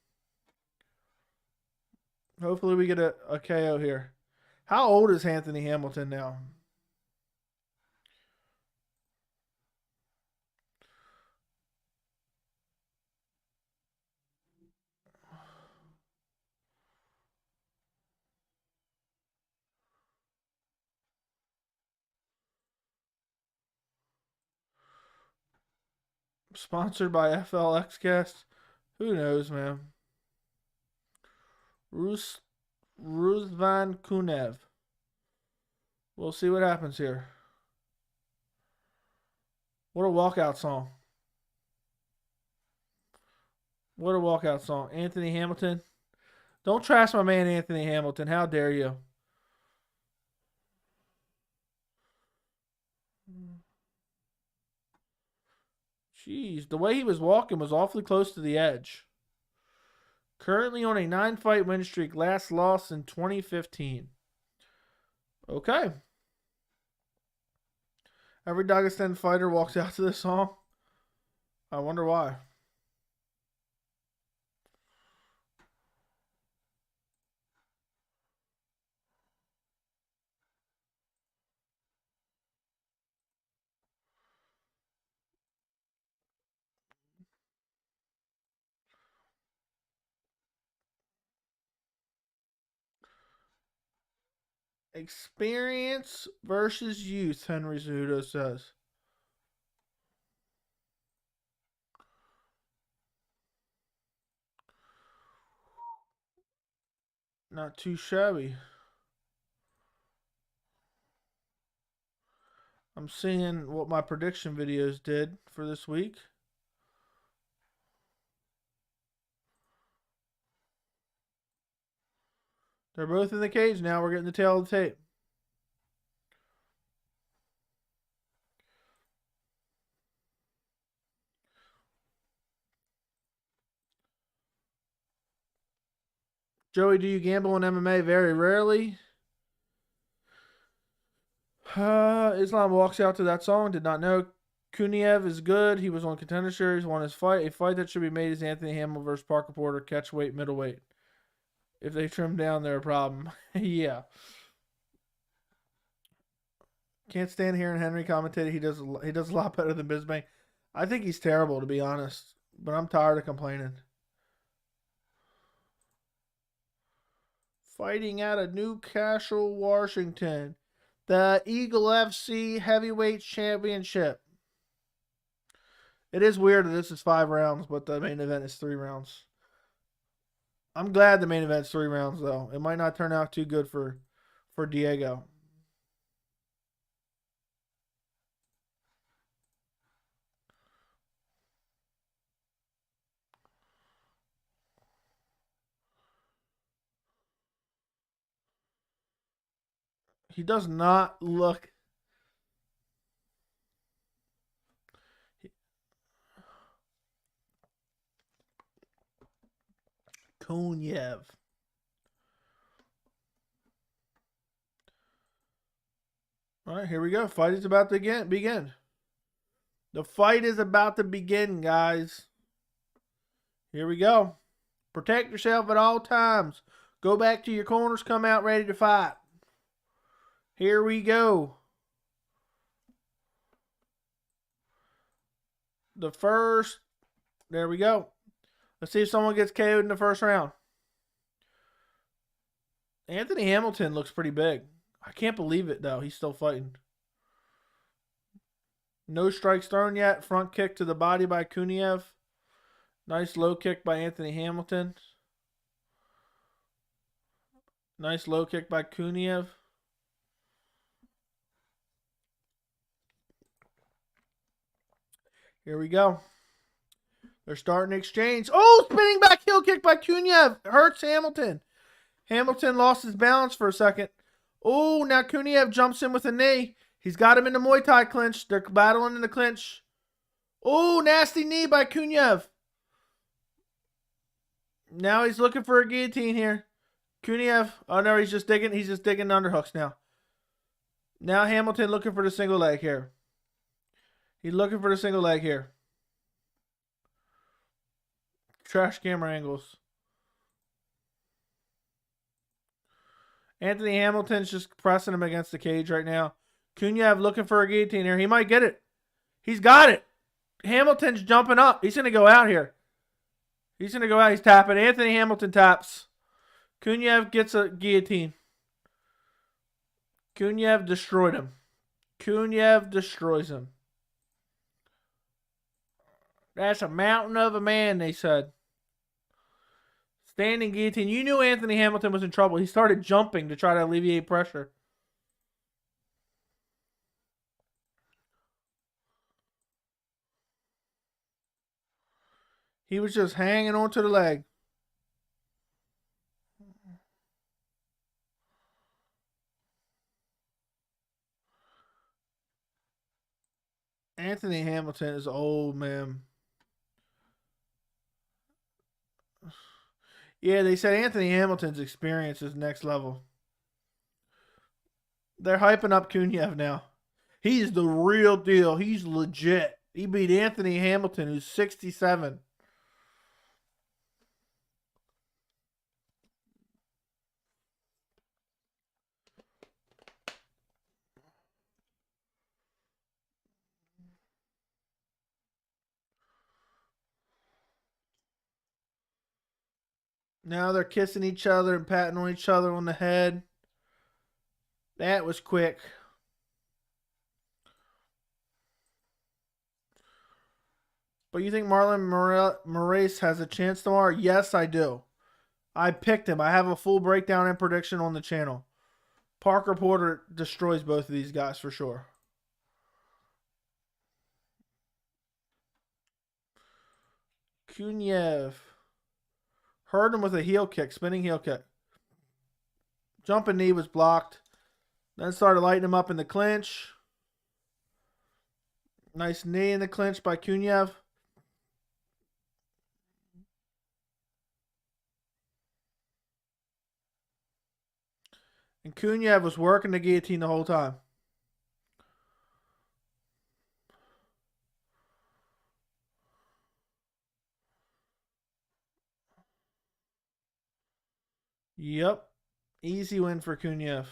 Hopefully we get a KO here. How old is Anthony Hamilton now? Sponsored by FLXcast. Who knows, man? Rusvan Kunev. We'll see what happens here. What a walkout song. What a walkout song. Anthony Hamilton. Don't trash my man Anthony Hamilton. How dare you? Jeez, the way he was walking was awfully close to the edge. Currently on a 9-fight win streak. Last loss in 2015. Okay. Every Dagestan fighter walks out to this song. I wonder why. Experience versus youth, Henry Cejudo says. Not too shabby. I'm seeing what my prediction videos did for this week. They're both in the cage now. We're getting the tail of the tape. Joey, do you gamble on MMA? Very rarely. Islam walks out to that song. Did not know. Kuniev is good. He was on Contender Series. Won his fight. A fight that should be made is Anthony Hamilton versus Parker Porter. Catch weight, middleweight. If they trim down, they're a problem. Yeah. Can't stand hearing Henry commentate. He does a lot better than Bisbang. I think he's terrible, to be honest. But I'm tired of complaining. Fighting out of Newcastle, Washington. The Eagle FC Heavyweight Championship. It is weird that this is 5 rounds, but the main event is 3 rounds. I'm glad the main event's 3 rounds, though. It might not turn out too good for Diego. He does not look... Kuniev. All right, here we go. Fight is about to begin. The fight is about to begin, guys. Here we go. Protect yourself at all times. Go back to your corners. Come out ready to fight. Here we go. The first. There we go. Let's see if someone gets KO'd in the first round. Anthony Hamilton looks pretty big. I can't believe it, though. He's still fighting. No strikes thrown yet. Front kick to the body by Kuniev. Nice low kick by Anthony Hamilton. Nice low kick by Kuniev. Here we go. They're starting to exchange. Oh, spinning back heel kick by Kuniev. Hurts Hamilton. Hamilton lost his balance for a second. Oh, now Kuniev jumps in with a knee. He's got him in the Muay Thai clinch. They're battling in the clinch. Oh, nasty knee by Kuniev. Now he's looking for a guillotine here. Kuniev. Oh, no, he's just digging underhooks now. Now Hamilton looking for the single leg here. He's looking for the single leg here. Trash camera angles. Anthony Hamilton's just pressing him against the cage right now. Kunyev looking for a guillotine here. He might get it. He's got it. Hamilton's jumping up. He's going to go out here. He's going to go out. He's tapping. Anthony Hamilton taps. Kunyev gets a guillotine. Kunyev destroyed him. Kunyev destroys him. That's a mountain of a man, they said. Standing guillotine. You knew Anthony Hamilton was in trouble. He started jumping to try to alleviate pressure. He was just hanging onto the leg. Anthony Hamilton is old, man. Yeah, they said Anthony Hamilton's experience is next level. They're hyping up Kunyev now. He's the real deal. He's legit. He beat Anthony Hamilton, who's 67. Now they're kissing each other and patting on each other on the head. That was quick. But you think Marlon Moraes has a chance tomorrow? Yes, I do. I picked him. I have a full breakdown and prediction on the channel. Parker Porter destroys both of these guys for sure. Kunyev heard him with a heel kick, spinning heel kick. Jumping knee was blocked. Then started lighting him up in the clinch. Nice knee in the clinch by Kunyev. And Kunyev was working the guillotine the whole time. Yep. Easy win for Kunyev.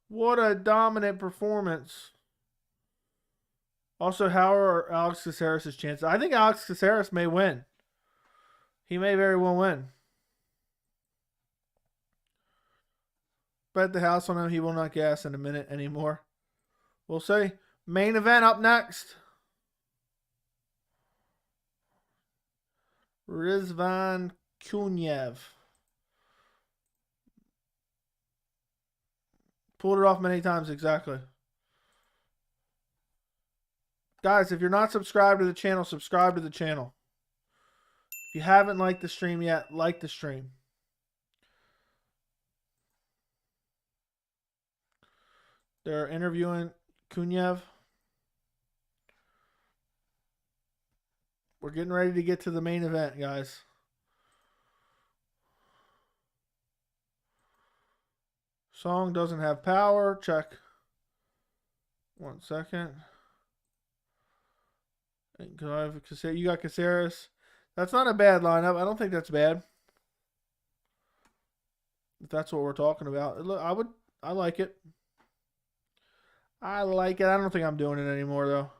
What a dominant performance. Also, how are Alex Caceres' chances? I think Alex Caceres may win. He may very well win. Bet the house on him. He will not gas in a minute anymore. We'll see. Main event up next. Rizvan Kunyev. Pulled it off many times, exactly. Guys, if you're not subscribed to the channel, subscribe to the channel. If you haven't liked the stream yet, like the stream. They're interviewing Kunyev. We're getting ready to get to the main event, guys. Song doesn't have power. Check. 1 second. You got Caceres. That's not a bad lineup. I don't think that's bad. If that's what we're talking about. Look, I like it. I like it. I don't think I'm doing it anymore, though.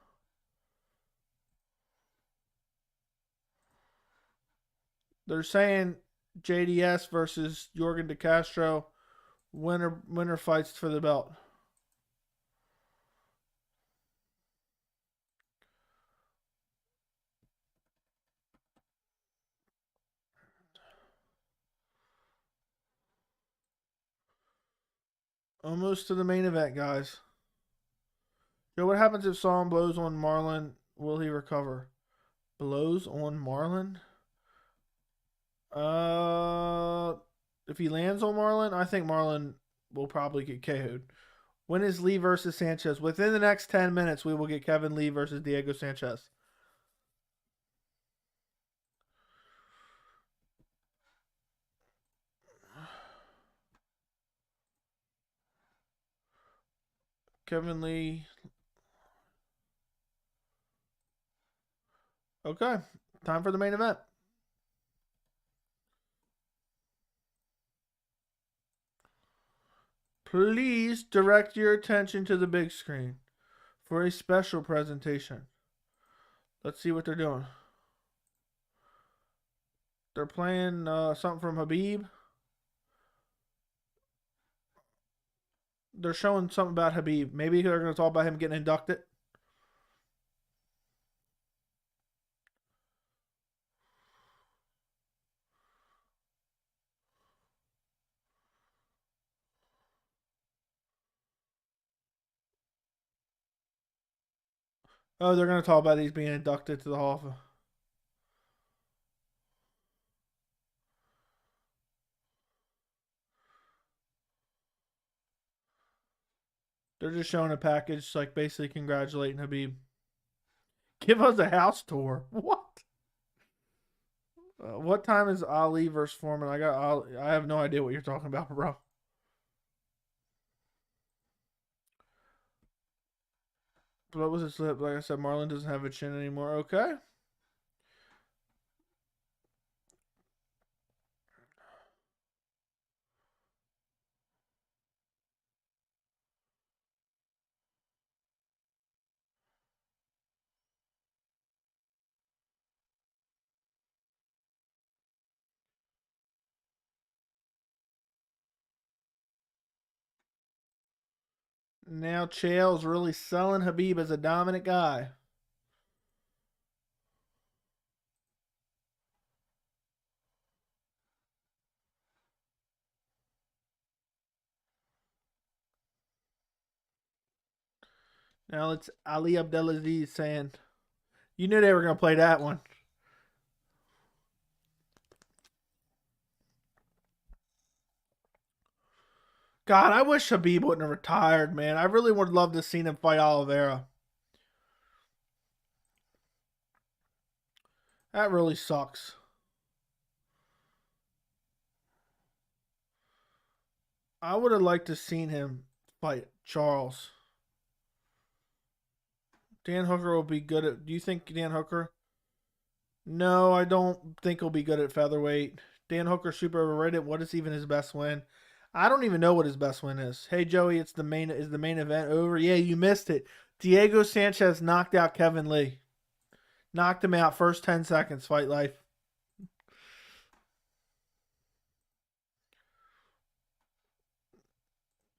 They're saying JDS versus Jorgen De Castro. Winner fights for the belt. Almost to the main event, guys. Joe, what happens if Song blows on Marlon? Will he recover? Blows on Marlon? If he lands on Marlon, I think Marlon will probably get KO'd. When is Lee versus Sanchez? Within the next 10 minutes, we will get Kevin Lee versus Diego Sanchez. Kevin Lee. Okay, time for the main event. Please direct your attention to the big screen for a special presentation. Let's see what they're doing. They're playing something from Habib. They're showing something about Habib. Maybe they're going to talk about him getting inducted. Oh, they're going to talk about he's being inducted to the Hall of. They're just showing a package, like basically congratulating Habib. Give us a house tour. What? What time is Ali versus Foreman? I have no idea what you're talking about, bro. What was his lip? Like I said, Marlon doesn't have a chin anymore. Okay. Now Chael's really selling Habib as a dominant guy. Now it's Ali Abdelaziz saying, "You knew they were going to play that one." God, I wish Habib wouldn't have retired, man. I really would love to see him fight Oliveira. That really sucks. I would have liked to seen him fight Charles. Dan Hooker will be good at. Do you think Dan Hooker? No, I don't think he'll be good at featherweight. Dan Hooker super overrated. What is even his best win? I don't even know what his best win is. Hey Joey, it's the main is the main event over? Yeah, you missed it. Diego Sanchez knocked out Kevin Lee. Knocked him out first 10 seconds, fight life.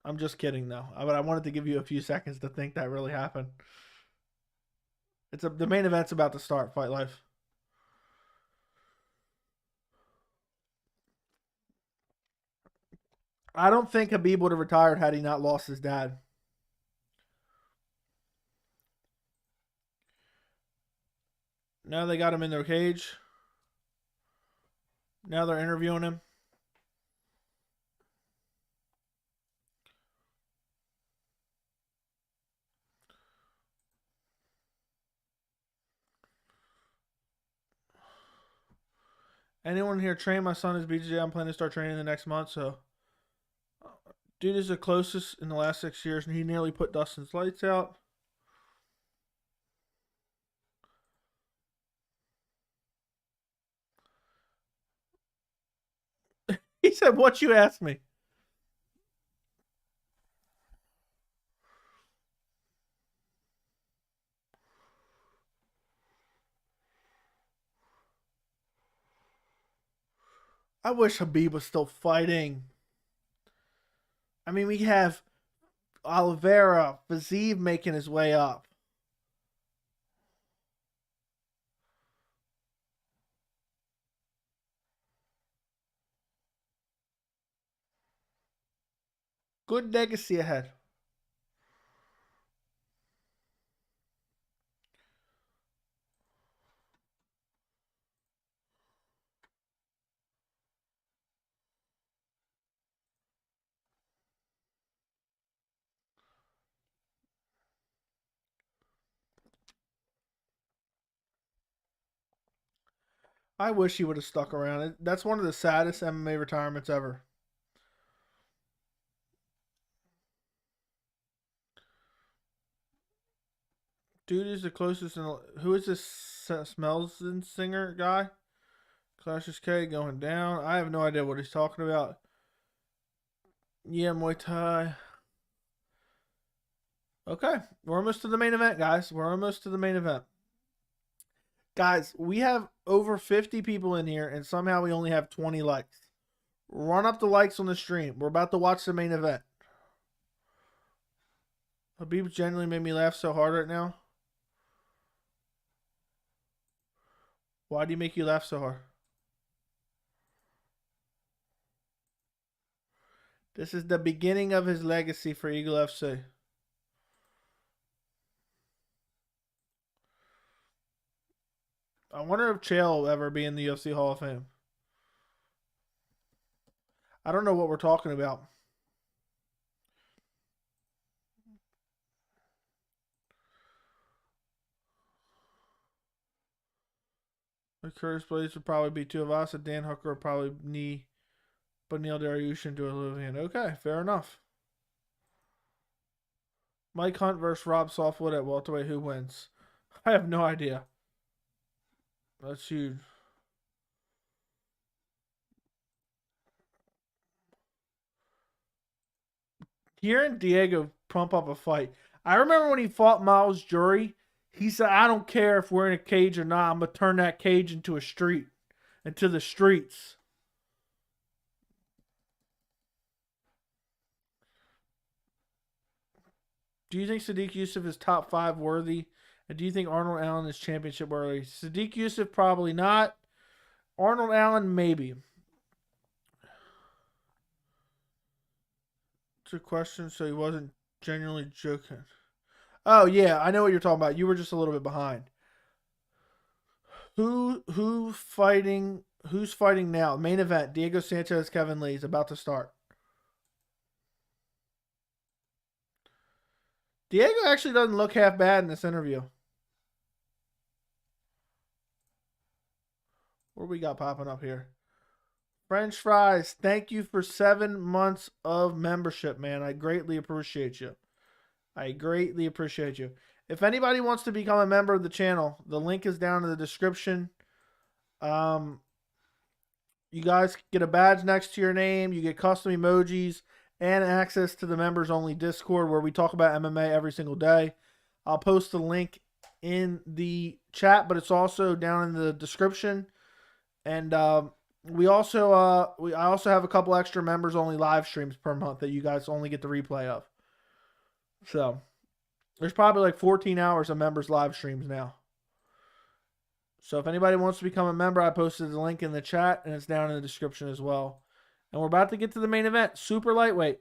I'm just kidding though. But I wanted to give you a few seconds to think that really happened. The main event's about to start, fight life. I don't think Habib would have retired had he not lost his dad. Now they got him in their cage. Now they're interviewing him. Anyone here train? My son is BJJ. I'm planning to start training the next month. So, dude is the closest in the last 6 years, and he nearly put Dustin's lights out. He said, "What you asked me?" I wish Habib was still fighting. I mean, we have Oliveira, Fiziev making his way up. Good legacy ahead. I wish he would have stuck around. That's one of the saddest MMA retirements ever. Dude is the closest. Who is this Smells singer guy? Clash K going down. I have no idea what he's talking about. Yeah, Muay Thai. Okay, we're almost to the main event, guys. We're almost to the main event. Guys, we have over 50 people in here, and somehow we only have 20 likes. Run up the likes on the stream. We're about to watch the main event. Habib genuinely made me laugh so hard right now. Why do you make you laugh so hard? This is the beginning of his legacy for Eagle FC. I wonder if Chael will ever be in the UFC Hall of Fame. I don't know what we're talking about. Curtis Blades would probably be two of us, and Dan Hooker would probably knee Neil Dariush into a Olivian. Okay, fair enough. Mike Hunt versus Rob Softwood at welterweight. Who wins? I have no idea. That's huge. Hearing Diego pump up a fight. I remember when he fought Miles Jury, he said, I don't care if we're in a cage or not. I'm going to turn that cage into a street, into the streets. Do you think Sadiq Yusuf is top 5 worthy? And do you think Arnold Allen is championship worthy? Sadiq Yusuf, probably not. Arnold Allen, maybe. It's a question, so he wasn't genuinely joking. Oh, yeah, I know what you're talking about. You were just a little bit behind. Who's fighting now? Main event, Diego Sanchez, Kevin Lee is about to start. Diego actually doesn't look half bad in this interview. What we got popping up here? French Fries, thank you for 7 months of membership, man. I greatly appreciate you. I greatly appreciate you. If anybody wants to become a member of the channel, the link is down in the description. You guys get a badge next to your name. You get custom emojis and access to the members-only Discord where we talk about MMA every single day. I'll post the link in the chat, but it's also down in the description. And I also have a couple extra members-only live streams per month that you guys only get the replay of. So there's probably like 14 hours of members live streams now. So if anybody wants to become a member, I posted the link in the chat, and it's down in the description as well. And we're about to get to the main event, super lightweight.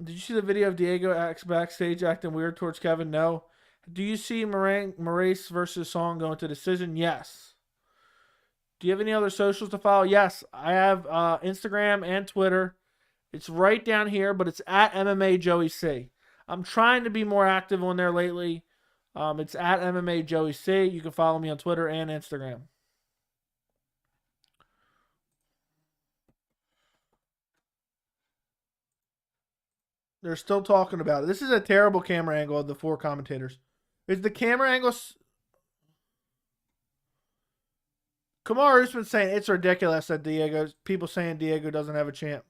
Did you see the video of Diego backstage acting weird towards Kevin? No. Do you see Moraes versus Song going to decision? Yes. Do you have any other socials to follow? Yes. I have Instagram and Twitter. It's right down here, but it's at MMA Joey C. I'm trying to be more active on there lately. It's at MMA Joey C. You can follow me on Twitter and Instagram. They're still talking about it. This is a terrible camera angle of the 4 commentators. Is the camera angle... Kamaru Usman saying it's ridiculous that people saying Diego doesn't have a champ.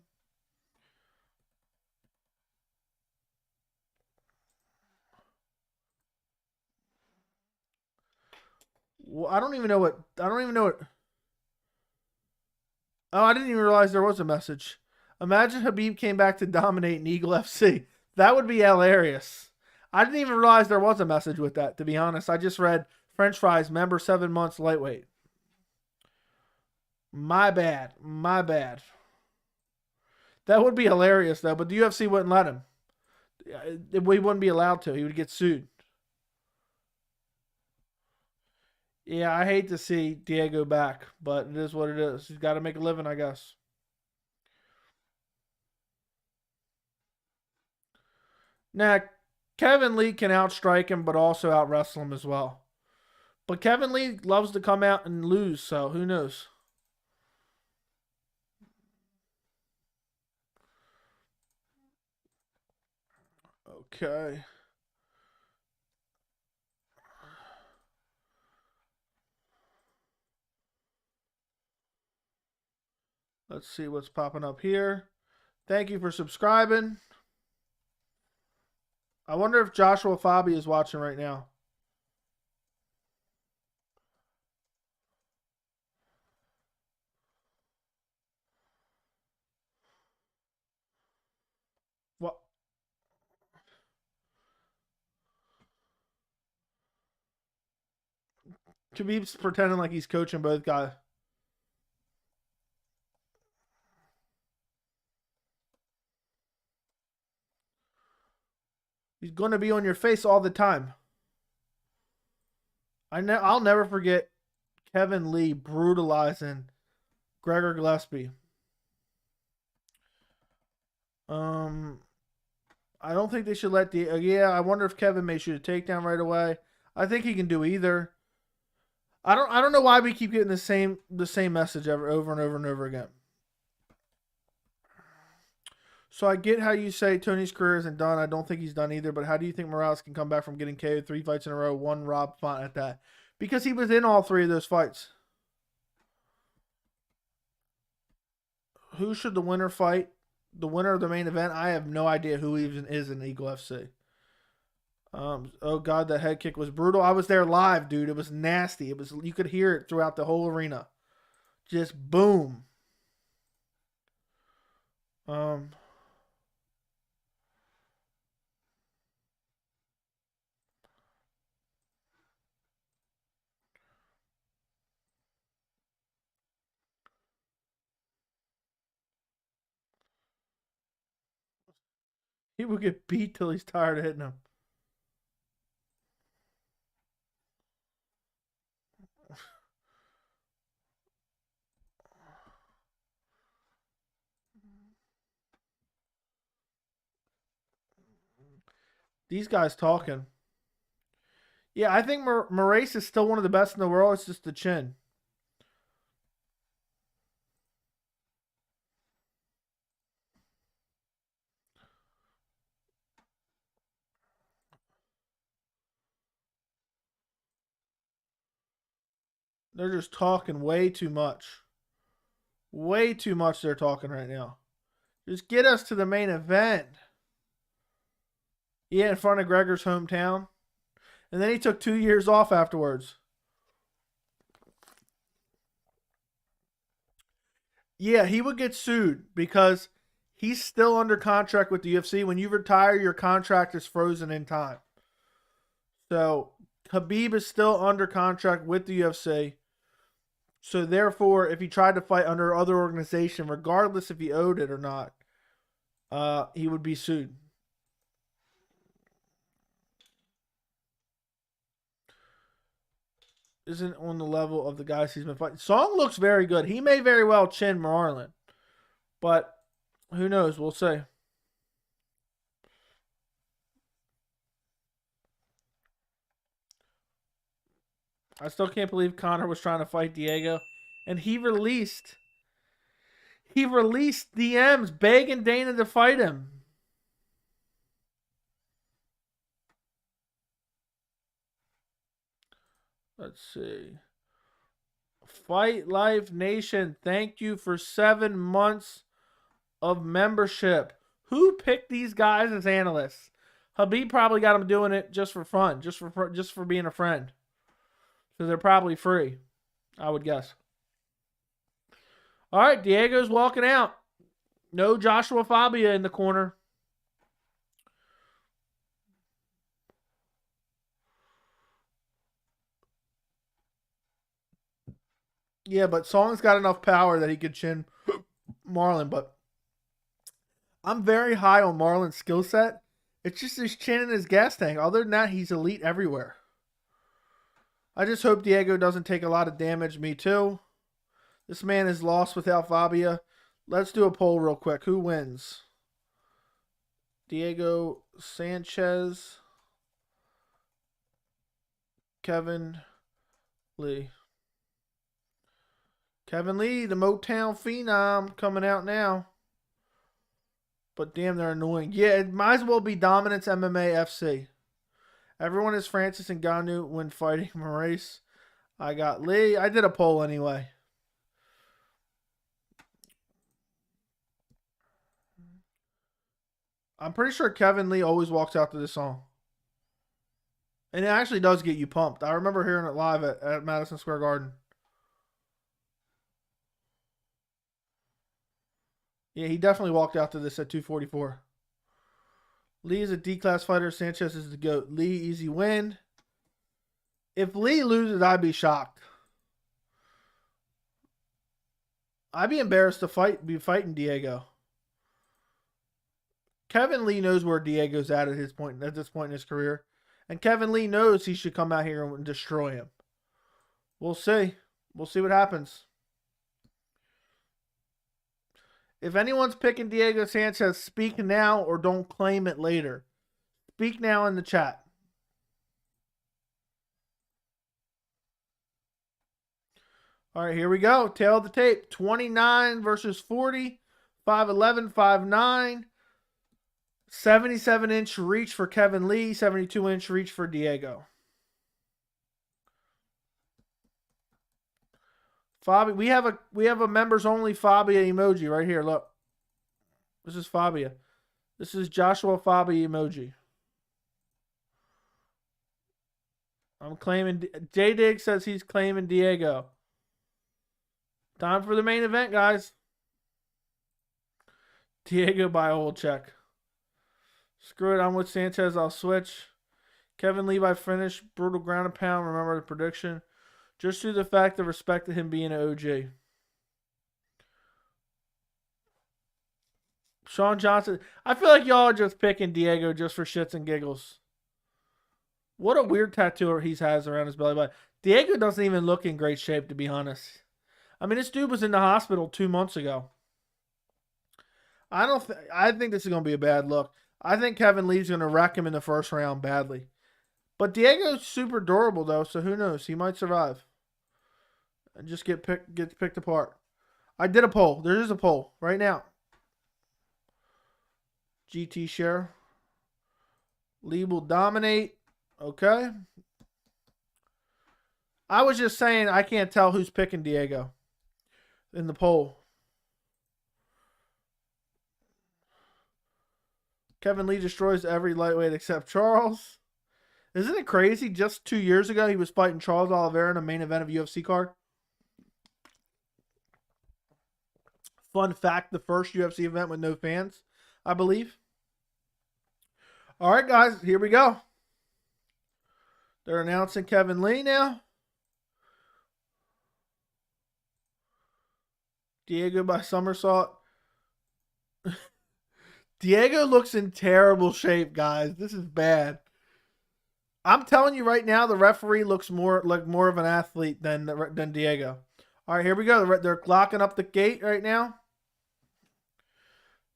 Well, I don't even know what. Oh, I didn't even realize there was a message. Imagine Habib came back to dominate in Eagle FC. That would be hilarious. I didn't even realize there was a message with that, to be honest. I just read French Fries, member 7 months lightweight. My bad. That would be hilarious, though, but the UFC wouldn't let him. We wouldn't be allowed to. He would get sued. Yeah, I hate to see Diego back, but it is what it is. He's got to make a living, I guess. Now, Kevin Lee can outstrike him, but also out-wrestle him as well. But Kevin Lee loves to come out and lose, so who knows? Okay. Let's see what's popping up here. Thank you for subscribing. I wonder if Joshua Fabi is watching right now. What? Khabib's pretending like he's coaching both guys. He's going to be on your face all the time. I'll never forget Kevin Lee brutalizing Gregor Gillespie. I don't think they should let the. Yeah, I wonder if Kevin may shoot a takedown right away. I think he can do either. I don't know why we keep getting the same message over and over and over again. So I get how you say Tony's career isn't done. I don't think he's done either. But how do you think Morales can come back from getting KO'd 3 fights in a row, one Rob Font at that? Because he was in all 3 of those fights. Who should the winner fight? The winner of the main event? I have no idea who even is in Eagle FC. Oh God, that head kick was brutal. I was there live, dude. It was nasty. You could hear it throughout the whole arena. Just boom. He will get beat till he's tired of hitting him. These guys talking. Yeah, I think Moraes is still one of the best in the world. It's just the chin. They're just talking way too much. Way too much they're talking right now. Just get us to the main event. Yeah, in front of Gregor's hometown. And then he took 2 years off afterwards. Yeah, he would get sued because he's still under contract with the UFC. When you retire, your contract is frozen in time. So Khabib is still under contract with the UFC. So therefore, if he tried to fight under other organization, regardless if he owed it or not, he would be sued. Isn't on the level of the guys he's been fighting. Song looks very good. He may very well chin Marlon, but who knows? We'll see. I still can't believe Conor was trying to fight Diego, and he released DMs begging Dana to fight him. Let's see. Fight Life Nation, thank you for 7 months of membership. Who picked these guys as analysts? Habib probably got them doing it just for fun, just for being a friend. So they're probably free, I would guess. All right, Diego's walking out. No Joshua Fabia in the corner. Yeah, but Song's got enough power that he could chin Marlon, but I'm very high on Marlon's skill set. It's just his chin and his gas tank. Other than that, he's elite everywhere. I just hope Diego doesn't take a lot of damage. Me too. This man is lost without Fabia. Let's do a poll real quick. Who wins? Diego Sanchez, Kevin Lee. Kevin Lee, the Motown Phenom, coming out now. But damn, they're annoying. Yeah, it might as well be Dominance MMA FC. Everyone is Francis and Ngannou when fighting Maurice. I got Lee. I did a poll anyway. I'm pretty sure Kevin Lee always walks out to this song. And it actually does get you pumped. I remember hearing it live at Madison Square Garden. Yeah, he definitely walked out to this at 244. Lee is a D-class fighter. Sanchez is the GOAT. Lee, easy win. If Lee loses, I'd be shocked. I'd be embarrassed to be fighting Diego. Kevin Lee knows where Diego's at this point in his career. And Kevin Lee knows he should come out here and destroy him. We'll see. We'll see what happens. If anyone's picking Diego Sanchez, speak now or don't claim it later. Speak now in the chat. All right, here we go. Tail of the tape. 29 versus 40. 5'11", 5'9". 77-inch reach for Kevin Lee. 72-inch reach for Diego. Fabia, we have a members only Fabia emoji right here. Look, this is Fabia. This is Joshua Fabia emoji. I'm claiming. J Dig says he's claiming Diego. Time for the main event, guys. Diego by old check. Screw it. I'm with Sanchez. I'll switch. Kevin Lee by finish. Brutal ground and pound. Remember the prediction. Just through the fact of respect to him being an OG. Sean Johnson. I feel like y'all are just picking Diego just for shits and giggles. What a weird tattoo he has around his belly button. Diego doesn't even look in great shape, to be honest. I mean, this dude was in the hospital 2 months ago. I think this is going to be a bad look. I think Kevin Lee's going to wreck him in the first round badly. But Diego's super durable, though, so who knows? He might survive. And just gets picked apart. I did a poll. There is a poll right now. GT share. Lee will dominate. Okay. I was just saying I can't tell who's picking Diego in the poll. Kevin Lee destroys every lightweight except Charles. Isn't it crazy? Just 2 years ago, he was fighting Charles Oliveira in a main event of UFC card. Fun fact, the first UFC event with no fans, I believe. All right, guys, here we go. They're announcing Kevin Lee now. Diego by somersault. Diego looks in terrible shape, guys. This is bad. I'm telling you right now, the referee looks more of an athlete than Diego. All right, here we go. They're locking up the gate right now.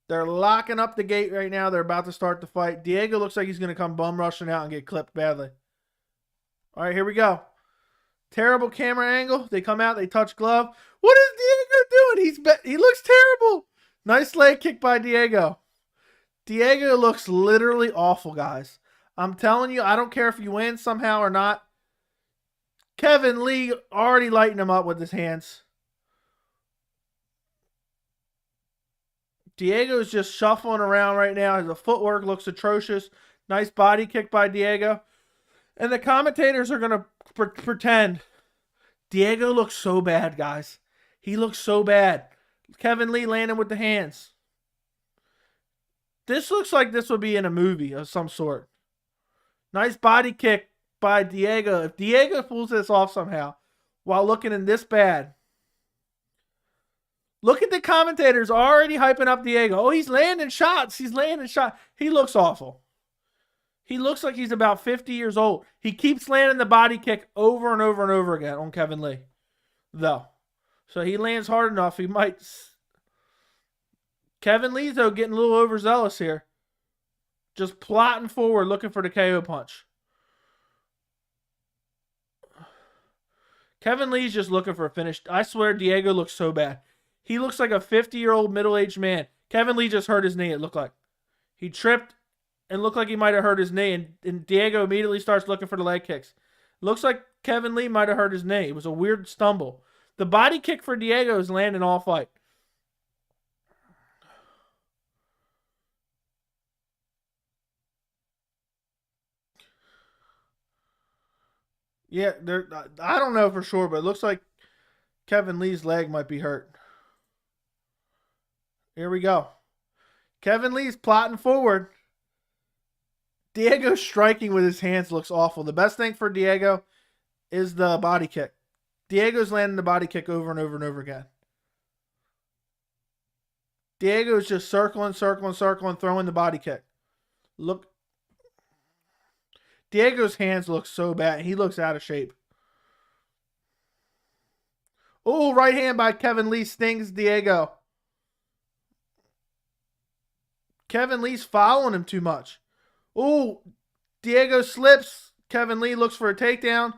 They're locking up the gate right now. They're about to start the fight. Diego looks like he's going to come bum rushing out and get clipped badly. All right, here we go. Terrible camera angle. They come out. They touch glove. What is Diego doing? He looks terrible. Nice leg kick by Diego. Diego looks literally awful, guys. I'm telling you, I don't care if you win somehow or not. Kevin Lee already lighting him up with his hands. Diego's just shuffling around right now. His footwork looks atrocious. Nice body kick by Diego. And the commentators are going to pretend. Diego looks so bad, guys. He looks so bad. Kevin Lee landing with the hands. This looks like this would be in a movie of some sort. Nice body kick by Diego. If Diego pulls this off somehow while looking in this bad. Look at the commentators already hyping up Diego. Oh, he's landing shots. He's landing shots. He looks awful. He looks like he's about 50 years old. He keeps landing the body kick over and over and over again on Kevin Lee, though. So he lands hard enough. He might. Kevin Lee, though, getting a little overzealous here. Just plotting forward, looking for the KO punch. Kevin Lee's just looking for a finish. I swear Diego looks so bad. He looks like a 50-year-old middle-aged man. Kevin Lee just hurt his knee, it looked like. He tripped and looked like he might have hurt his knee, and Diego immediately starts looking for the leg kicks. Looks like Kevin Lee might have hurt his knee. It was a weird stumble. The body kick for Diego is landing all fight. Yeah, I don't know for sure, but it looks like Kevin Lee's leg might be hurt. Here we go. Kevin Lee's plotting forward. Diego striking with his hands looks awful. The best thing for Diego is the body kick. Diego's landing the body kick over and over and over again. Diego's just circling, throwing the body kick. Look. Diego's hands look so bad. He looks out of shape. Oh, right hand by Kevin Lee stings Diego. Kevin Lee's following him too much. Oh, Diego slips. Kevin Lee looks for a takedown.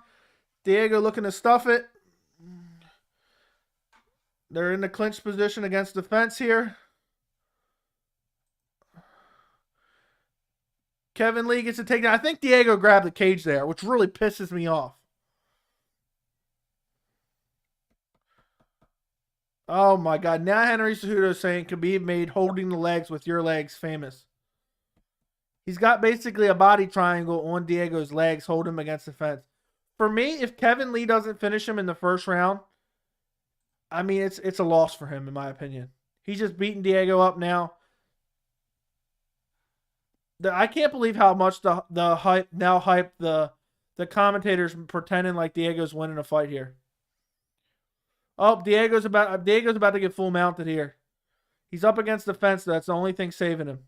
Diego looking to stuff it. They're in the clinch position against the fence here. Kevin Lee gets a takedown. I think Diego grabbed the cage there, which really pisses me off. Oh my God. Now Henry Cejudo saying Khabib made holding the legs with your legs famous. He's got basically a body triangle on Diego's legs, hold him against the fence. For me, if Kevin Lee doesn't finish him in the first round, I mean, it's a loss for him, in my opinion. He's just beating Diego up now. I can't believe how much the commentators pretending like Diego's winning a fight here. Oh, Diego's about to get full mounted here. He's up against the fence. That's the only thing saving him.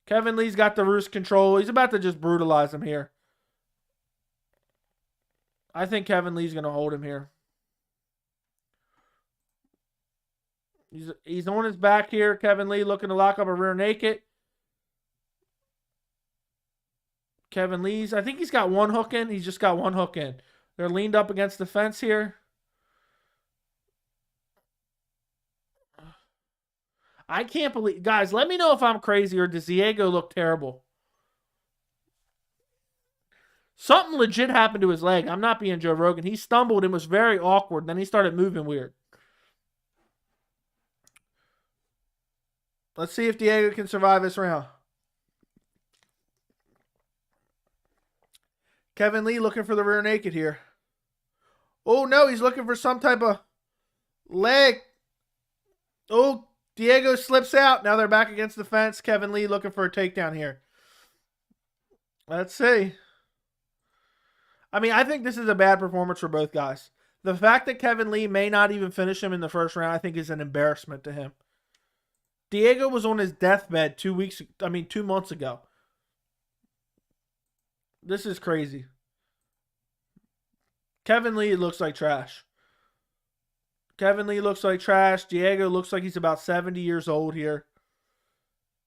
Kevin Lee's got the roost control. He's about to just brutalize him here. I think Kevin Lee's going to hold him here. He's on his back here. Kevin Lee looking to lock up a rear naked. Kevin Lee's, I think he's got one hook in. He's just got one hook in. They're leaned up against the fence here. I can't believe, guys, let me know if I'm crazy or does Diego look terrible? Something legit happened to his leg. I'm not being Joe Rogan. He stumbled and was very awkward. Then he started moving weird. Let's see if Diego can survive this round. Kevin Lee looking for the rear naked here. Oh, no, he's looking for some type of leg. Oh, Diego slips out. Now they're back against the fence. Kevin Lee looking for a takedown here. Let's see. I mean, I think this is a bad performance for both guys. The fact that Kevin Lee may not even finish him in the first round, I think is an embarrassment to him. Diego was on his deathbed 2 months ago. This is crazy. Kevin Lee looks like trash. Kevin Lee looks like trash. Diego looks like he's about 70 years old here.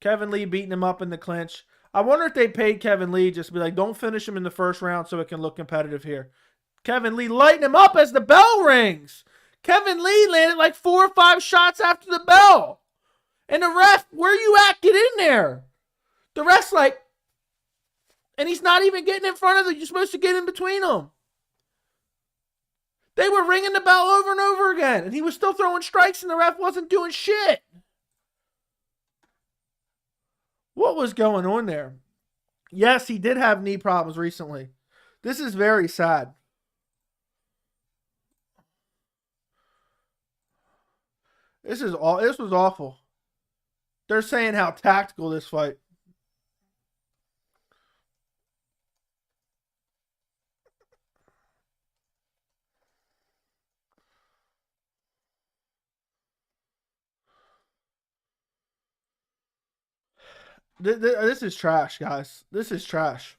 Kevin Lee beating him up in the clinch. I wonder if they paid Kevin Lee just to be like, don't finish him in the first round so it can look competitive here. Kevin Lee lighting him up as the bell rings. Kevin Lee landed like 4 or 5 shots after the bell. And the ref, where you at? Get in there. The ref's like, and he's not even getting in front of them. You're supposed to get in between them. They were ringing the bell over and over again. And he was still throwing strikes and the ref wasn't doing shit. What was going on there? Yes, he did have knee problems recently. This is very sad. This was awful. They're saying how tactical this fight. This is trash, guys. This is trash.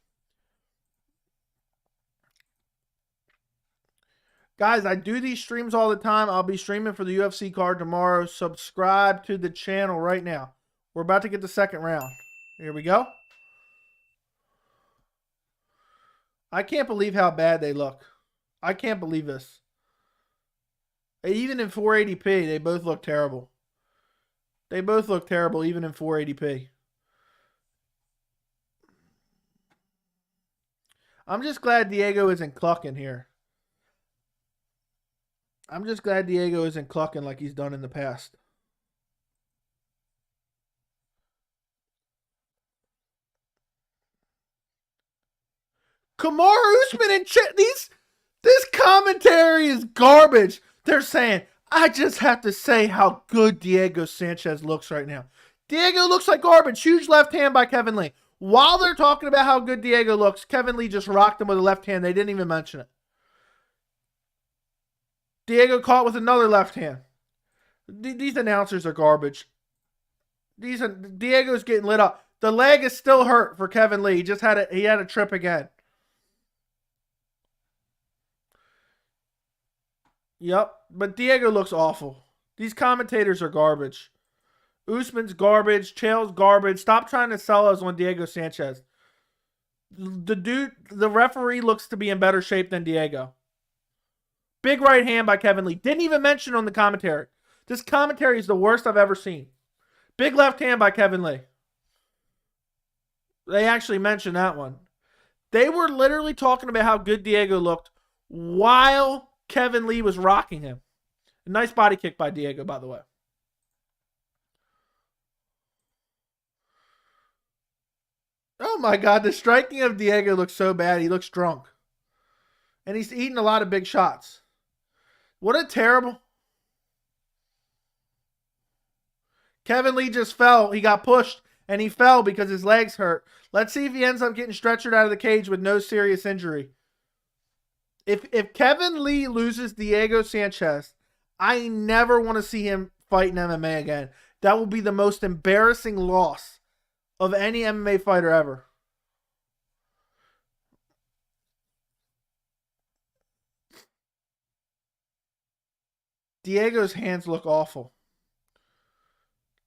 Guys, I do these streams all the time. I'll be streaming for the UFC card tomorrow. Subscribe to the channel right now. We're about to get the second round. Here we go. I can't believe how bad they look. I can't believe this. Even in 480p, they both look terrible. They both look terrible, even in 480p. I'm just glad Diego isn't clucking here. I'm just glad Diego isn't clucking like he's done in the past. Kamaru Usman and this commentary is garbage. They're saying, I just have to say how good Diego Sanchez looks right now. Diego looks like garbage. Huge left hand by Kevin Lee. While they're talking about how good Diego looks, Kevin Lee just rocked him with a left hand. They didn't even mention it. Diego caught with another left hand. These announcers are garbage. Diego's getting lit up. The leg is still hurt for Kevin Lee. He had a trip again. Yep, but Diego looks awful. These commentators are garbage. Usman's garbage. Chael's garbage. Stop trying to sell us on Diego Sanchez. The referee looks to be in better shape than Diego. Big right hand by Kevin Lee. Didn't even mention on the commentary. This commentary is the worst I've ever seen. Big left hand by Kevin Lee. They actually mentioned that one. They were literally talking about how good Diego looked while Kevin Lee was rocking him. A nice body kick by Diego, by the way. Oh my God, the striking of Diego looks so bad. He looks drunk. And he's eating a lot of big shots. What a terrible... Kevin Lee just fell. He got pushed, and he fell because his legs hurt. Let's see if he ends up getting stretchered out of the cage with no serious injury. If Kevin Lee loses Diego Sanchez, I never want to see him fight in MMA again. That will be the most embarrassing loss of any MMA fighter ever. Diego's hands look awful.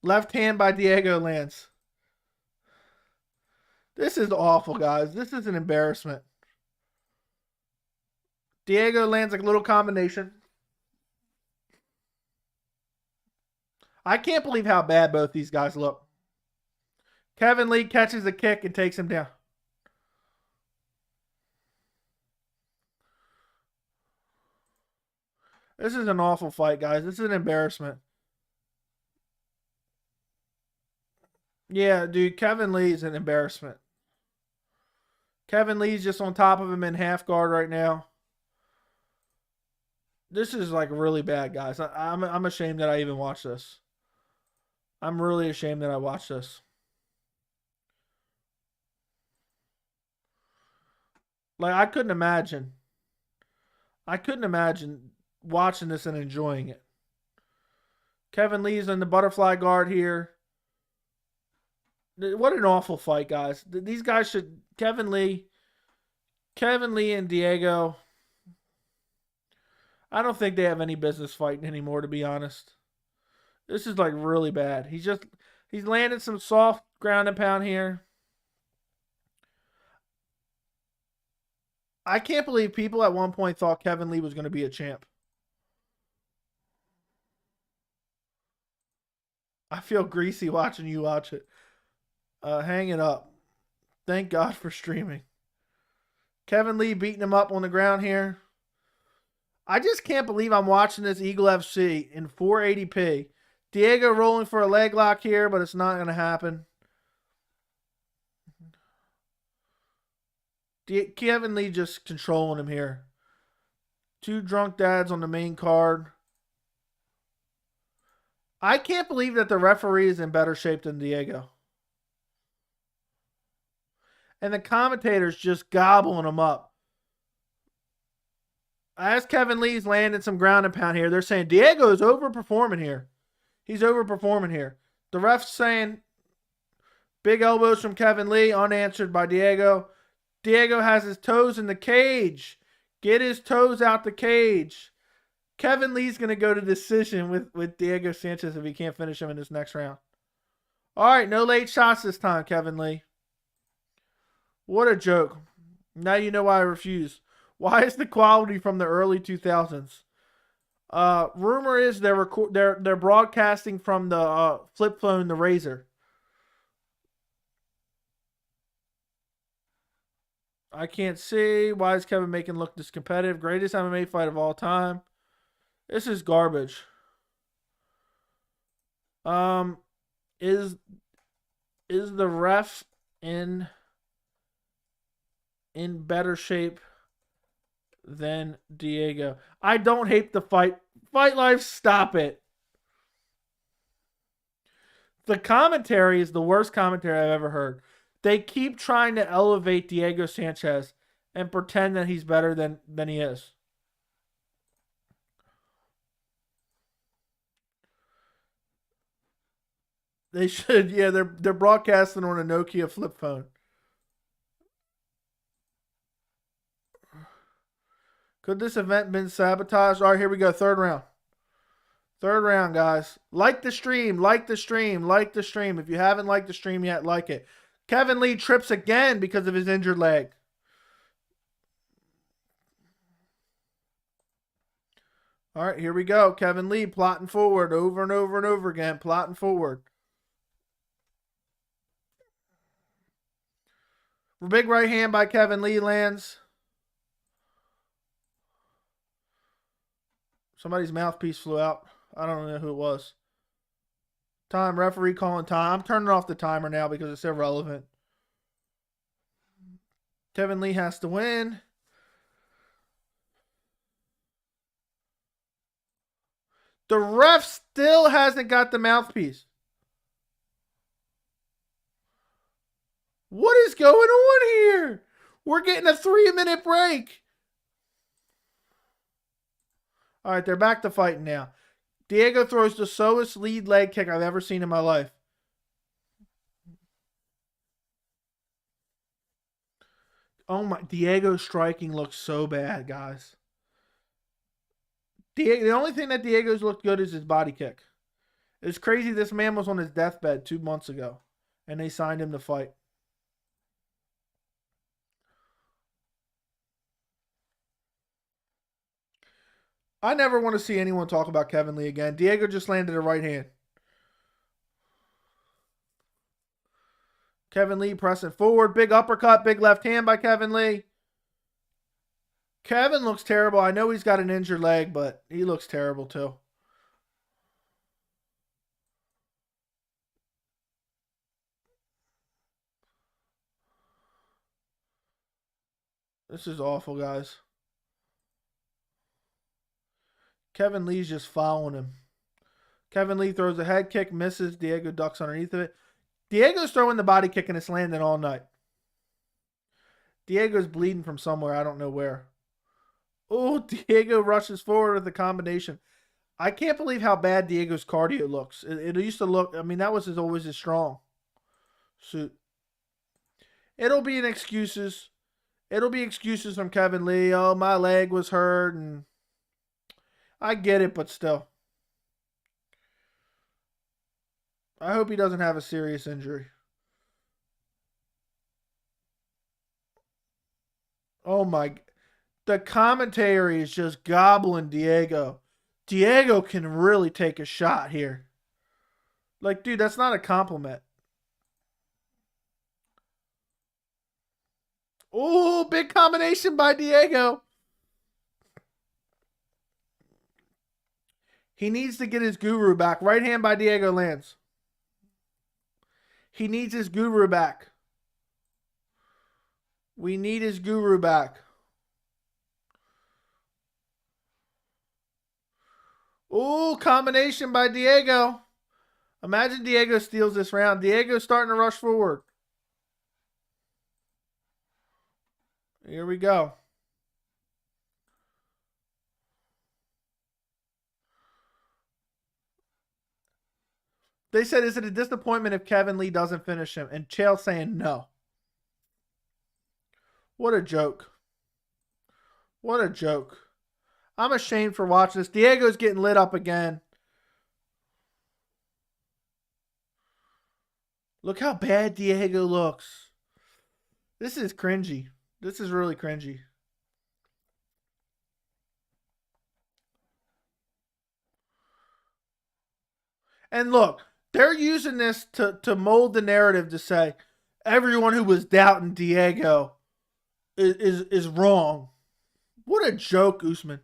Left hand by Diego lands. This is awful, guys. This is an embarrassment. Diego lands a little combination. I can't believe how bad both these guys look. Kevin Lee catches a kick and takes him down. This is an awful fight, guys. This is an embarrassment. Yeah, dude, Kevin Lee is an embarrassment. Kevin Lee's just on top of him in half guard right now. This is like really bad, guys. I'm ashamed that I even watched this. I'm really ashamed that I watched this. Like, I couldn't imagine watching this and enjoying it. Kevin Lee's in the butterfly guard here. What an awful fight, guys. These guys should... Kevin Lee and Diego... I don't think they have any business fighting anymore, to be honest. This is like really bad. He's landed some soft ground and pound here. I can't believe people at one point thought Kevin Lee was going to be a champ. I feel greasy watching you watch it. Hang it up. Thank God for streaming. Kevin Lee beating him up on the ground here. I just can't believe I'm watching this Eagle FC in 480p. Diego rolling for a leg lock here, but it's not going to happen. Kevin Lee just controlling him here. Two drunk dads on the main card. I can't believe that the referee is in better shape than Diego. And the commentators just gobbling him up. As Kevin Lee's landing some ground and pound here, they're saying Diego is overperforming here. He's overperforming here. The ref's saying big elbows from Kevin Lee, unanswered by Diego. Diego has his toes in the cage. Get his toes out the cage. Kevin Lee's going to go to decision with Diego Sanchez if he can't finish him in this next round. All right, no late shots this time, Kevin Lee. What a joke. Now you know why I refuse. Why is the quality from the early 2000s? Rumor is they're broadcasting from the flip phone, the Razor. I can't see. Why is Kevin Bacon look this competitive? Greatest MMA fight of all time. This is garbage. Um, is the ref in better shape than Diego? I don't hate the fight. Fight Life, stop it. The commentary is the worst commentary I've ever heard. They keep trying to elevate Diego Sanchez and pretend that he's better than he is. They should, yeah. They're broadcasting on a Nokia flip phone. Could this event been sabotaged? All right, here we go. Third round. Third round, guys. Like the stream. Like the stream. Like the stream. If you haven't liked the stream yet, like it. Kevin Lee trips again because of his injured leg. All right, here we go. Kevin Lee plotting forward over and over and over again. Plotting forward. Big right hand by Kevin Lee lands. Somebody's mouthpiece flew out. I don't know who it was. Time, referee calling time. I'm turning off the timer now because it's irrelevant. Kevin Lee has to win. The ref still hasn't got the mouthpiece. What is going on here? We're getting a 3-minute break. All right, they're back to fighting now. Diego throws the slowest lead leg kick I've ever seen in my life. Oh my, Diego's striking looks so bad, guys. The only thing that Diego's looked good is his body kick. It's crazy this man was on his deathbed 2 months ago, and they signed him to fight. I never want to see anyone talk about Kevin Lee again. Diego just landed a right hand. Kevin Lee pressing forward. Big uppercut, big left hand by Kevin Lee. Kevin looks terrible. I know he's got an injured leg, but he looks terrible too. This is awful, guys. Kevin Lee's just following him. Kevin Lee throws a head kick, misses. Diego ducks underneath of it. Diego's throwing the body kick and it's landing all night. Diego's bleeding from somewhere. I don't know where. Oh, Diego rushes forward with the combination. I can't believe how bad Diego's cardio looks. It used to look, I mean, that was always his strong suit. It'll be excuses. It'll be excuses from Kevin Lee. Oh, my leg was hurt. And I get it, but still. I hope he doesn't have a serious injury. Oh my. The commentary is just gobbling Diego. Diego can really take a shot here. Like, dude, that's not a compliment. Oh, big combination by Diego. He needs to get his guru back. Right hand by Diego lands. He needs his guru back. We need his guru back. Ooh, combination by Diego. Imagine Diego steals this round. Diego's starting to rush forward. Here we go. They said, is it a disappointment if Kevin Lee doesn't finish him? And Chael saying no. What a joke. What a joke. I'm ashamed for watching this. Diego's getting lit up again. Look how bad Diego looks. This is cringy. This is really cringy. And look, they're using this to mold the narrative to say everyone who was doubting Diego is wrong. What a joke, Usman.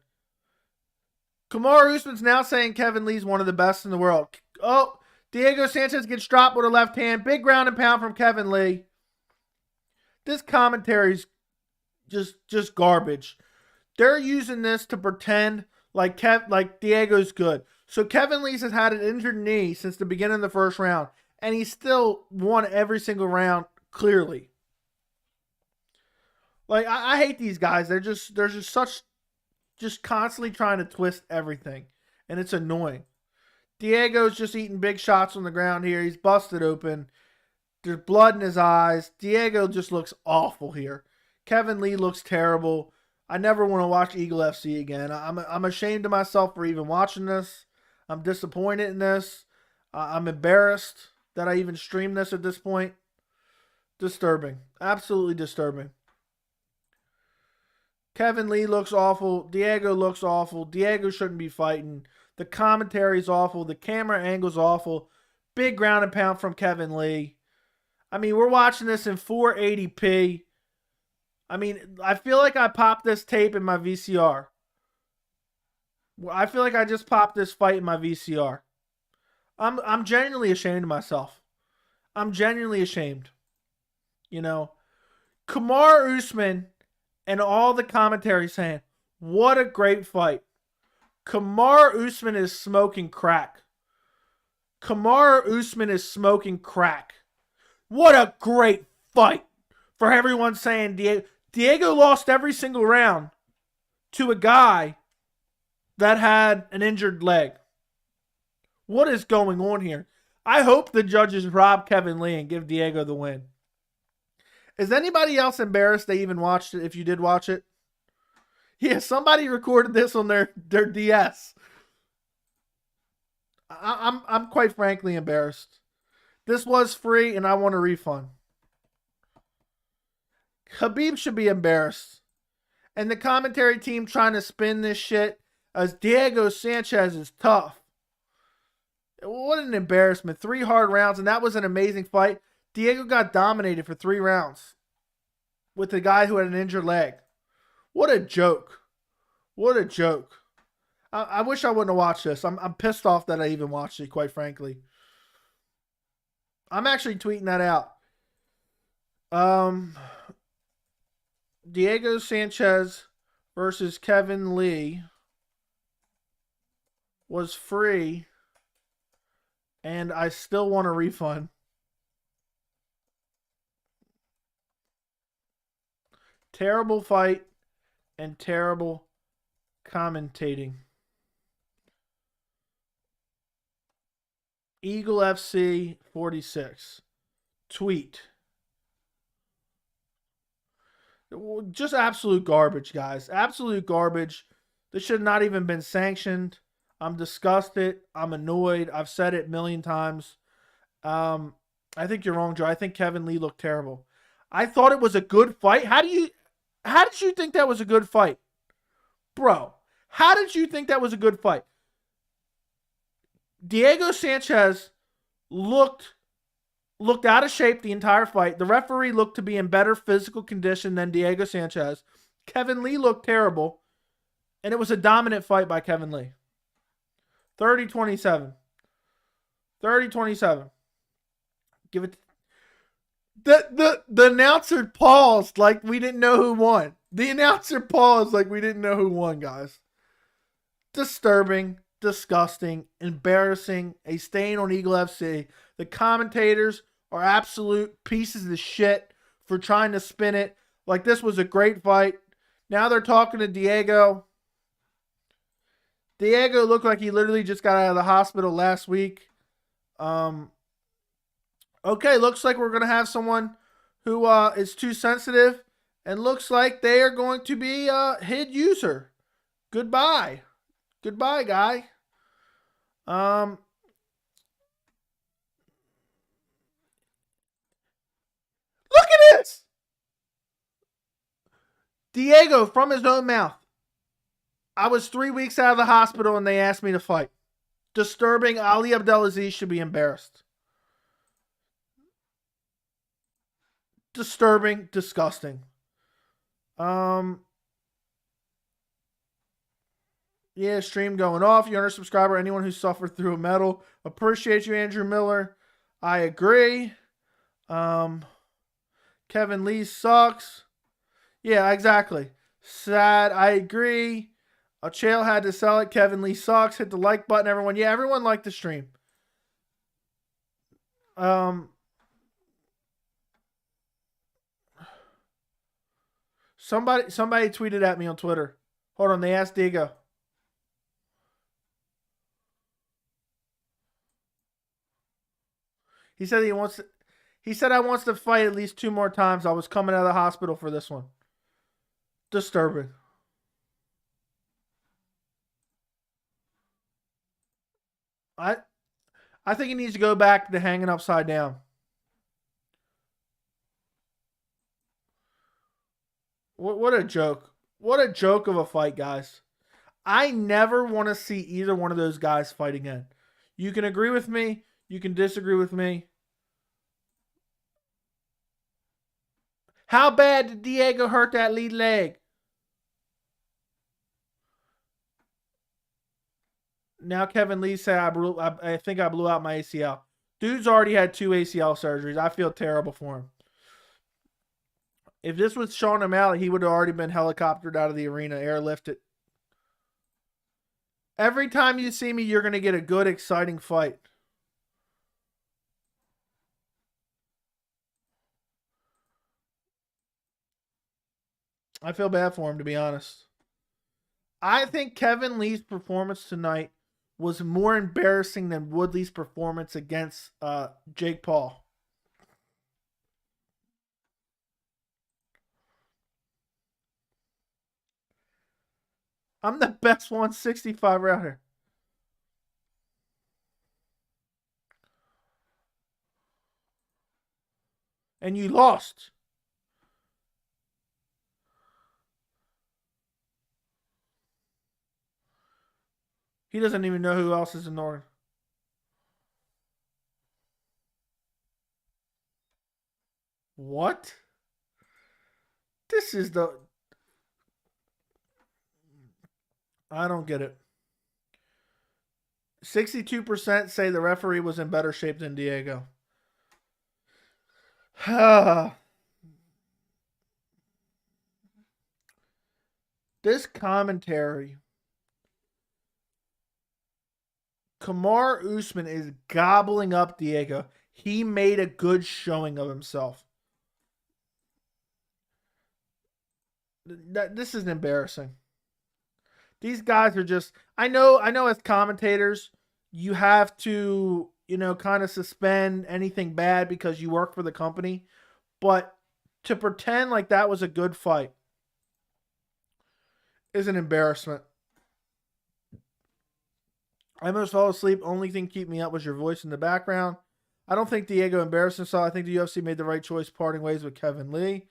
Kamaru Usman's now saying Kevin Lee's one of the best in the world. Oh, Diego Sanchez gets dropped with a left hand. Big ground and pound from Kevin Lee. This commentary's just garbage. They're using this to pretend like Diego's good. So Kevin Lee has had an injured knee since the beginning of the first round, and he still won every single round clearly. Like I hate these guys. They're just constantly trying to twist everything, and it's annoying. Diego's just eating big shots on the ground here. He's busted open. There's blood in his eyes. Diego just looks awful here. Kevin Lee looks terrible. I never want to watch Eagle FC again. I'm ashamed of myself for even watching this. I'm disappointed in this. I'm embarrassed that I even streamed this at this point. Disturbing. Absolutely disturbing. Kevin Lee looks awful. Diego looks awful. Diego shouldn't be fighting. The commentary's awful. The camera angle's awful. Big ground and pound from Kevin Lee. I mean, we're watching this in 480p. I mean, I feel like I popped this tape in my VCR. I feel like I just popped this fight in my VCR. I'm genuinely ashamed of myself. I'm genuinely ashamed. You know, Kamaru Usman and all the commentary saying, what a great fight. Kamaru Usman is smoking crack. Kamaru Usman is smoking crack. What a great fight. For everyone saying Diego lost every single round to a guy that had an injured leg. What is going on here? I hope the judges rob Kevin Lee and give Diego the win. Is anybody else embarrassed they even watched it if you did watch it? Yeah, somebody recorded this on their DS. I'm quite frankly embarrassed. This was free and I want a refund. Khabib should be embarrassed. And the commentary team trying to spin this shit as Diego Sanchez is tough. What an embarrassment. 3 hard rounds, and that was an amazing fight. Diego got dominated for 3 rounds with the guy who had an injured leg. What a joke. What a joke. I wish I wouldn't have watched this. I'm pissed off that I even watched it, quite frankly. I'm actually tweeting that out. Diego Sanchez versus Kevin Lee was free, and I still want a refund. Terrible fight and terrible commentating. Eagle FC 46. Tweet. Just absolute garbage, guys. Absolute garbage. This should not even been sanctioned. I'm disgusted. I'm annoyed. I've said it a million times. I think you're wrong, Joe. I think Kevin Lee looked terrible. I thought it was a good fight. How did you think that was a good fight? Bro, how did you think that was a good fight? Diego Sanchez looked out of shape the entire fight. The referee looked to be in better physical condition than Diego Sanchez. Kevin Lee looked terrible. And it was a dominant fight by Kevin Lee. 30-27. 30-27. Give it. The announcer paused like we didn't know who won. The announcer paused like we didn't know who won, guys. Disturbing, disgusting, embarrassing, a stain on Eagle FC. The commentators are absolute pieces of shit for trying to spin it like this was a great fight. Now they're talking to Diego. Diego looked like he literally just got out of the hospital last week. Okay, looks like we're going to have someone who is too sensitive, and looks like they are going to be a HID user. Goodbye. Goodbye, guy. Look at this. Diego, from his own mouth. I was 3 weeks out of the hospital and they asked me to fight. Disturbing. Ali Abdelaziz should be embarrassed. Disturbing. Disgusting. Yeah, stream going off. You're a subscriber. Anyone who suffered through a medal. Appreciate you, Andrew Miller. I agree. Kevin Lee sucks. Yeah, exactly. Sad. I agree. A Chael had to sell it. Kevin Lee sucks. Hit the like button, everyone. Yeah, everyone liked the stream. Somebody tweeted at me on Twitter. Hold on, they asked Diego. He said I wants to fight at least 2 more times. I was coming out of the hospital for this one. Disturbing. I think he needs to go back to hanging upside down. What a joke. What a joke of a fight, guys. I never want to see either one of those guys fight again. You can agree with me. You can disagree with me. How bad did Diego hurt that lead leg? Now Kevin Lee said I think I blew out my ACL. Dude's already had 2 ACL surgeries. I feel terrible for him. If this was Sean O'Malley, he would have already been helicoptered out of the arena, airlifted. Every time you see me, you're going to get a good, exciting fight. I feel bad for him, to be honest. I think Kevin Lee's performance tonight was more embarrassing than Woodley's performance against Jake Paul. I'm the best 165 router. And you lost. He doesn't even know who else is in Norton. What? This is the... I don't get it. 62% say the referee was in better shape than Diego. This commentary. Kamar Usman is gobbling up Diego. He made a good showing of himself. This is embarrassing. These guys are just... I know as commentators, you have to, kind of suspend anything bad because you work for the company. But to pretend like that was a good fight is an embarrassment. I almost fell asleep. Only thing keep me up was your voice in the background. I don't think Diego embarrassed himself. I think the UFC made the right choice parting ways with Kevin Lee.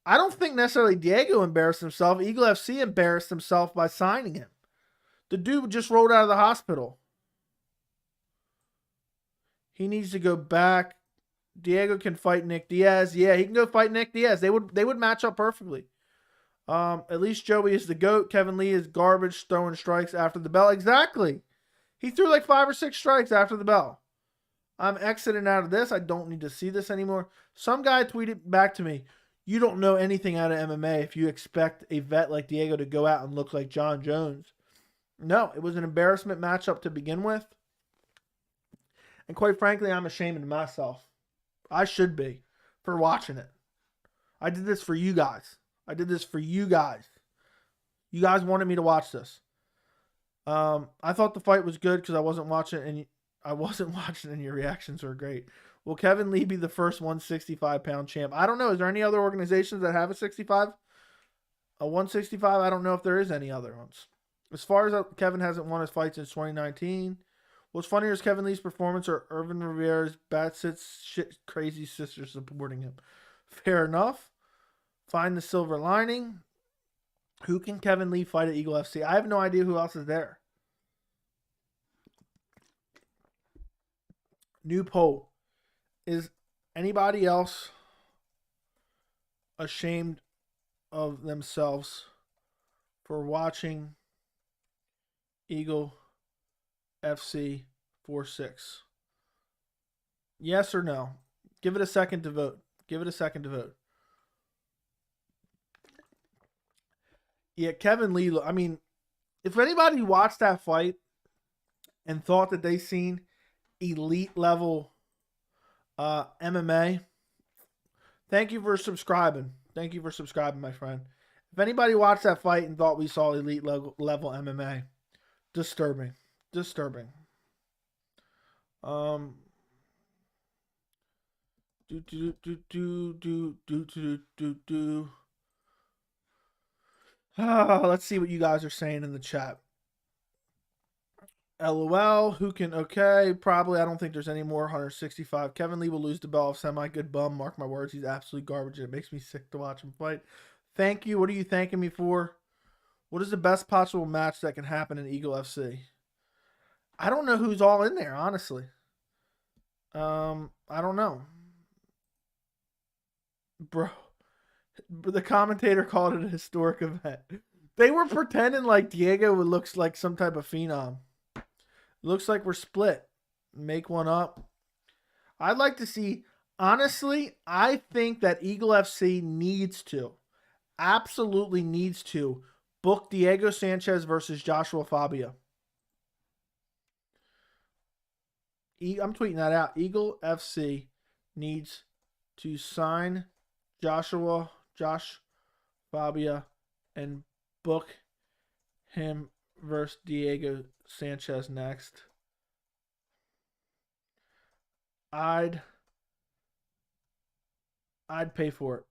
I don't think necessarily Diego embarrassed himself. Eagle FC embarrassed himself by signing him. The dude just rolled out of the hospital. He needs to go back. Diego can fight Nick Diaz. Yeah, he can go fight Nick Diaz. They would match up perfectly. At least Joey is the GOAT. Kevin Lee is garbage, throwing strikes after the bell. Exactly. He threw like 5 or 6 strikes after the bell. I'm exiting out of this. I don't need to see this anymore. Some guy tweeted back to me, you don't know anything out of MMA if you expect a vet like Diego to go out and look like John Jones. No, it was an embarrassment matchup to begin with. And quite frankly, I'm ashamed of myself. I should be for watching it. I did this for you guys. You guys wanted me to watch this. I thought the fight was good because I wasn't watching and your reactions were great. Will Kevin Lee be the first 165-pound champ? I don't know. Is there any other organizations that have a 165? I don't know if there is any other ones. As far as Kevin hasn't won his fight since 2019. What's funnier is Kevin Lee's performance or Irvin Rivera's Batsit's shit crazy sister supporting him. Fair enough. Find the silver lining. Who can Kevin Lee fight at Eagle FC? I have no idea who else is there. New poll. Is anybody else ashamed of themselves for watching Eagle FC 46? Yes or no? Give it a second to vote. Give it a second to vote. Yeah, Kevin Lee. I mean, if anybody watched that fight and thought that they seen elite level MMA, thank you for subscribing. Thank you for subscribing, my friend. If anybody watched that fight and thought we saw elite level MMA, disturbing. Disturbing. Let's see what you guys are saying in the chat. LOL, who can, okay, probably, I don't think there's any more, 165. Kevin Lee will lose to Bell of semi-good bum, mark my words, he's absolute garbage, and it makes me sick to watch him fight. Thank you, what are you thanking me for? What is the best possible match that can happen in Eagle FC? I don't know who's all in there, honestly. I don't know. Bro, the commentator called it a historic event. They were pretending like Diego looks like some type of phenom. Looks like we're split. Make one up. I'd like to see, honestly, I think that Eagle FC needs to, absolutely needs to, book Diego Sanchez versus Joshua Fabia. I'm tweeting that out. Eagle FC needs to sign Josh Fabia and book him versus Diego Sanchez next. I'd pay for it.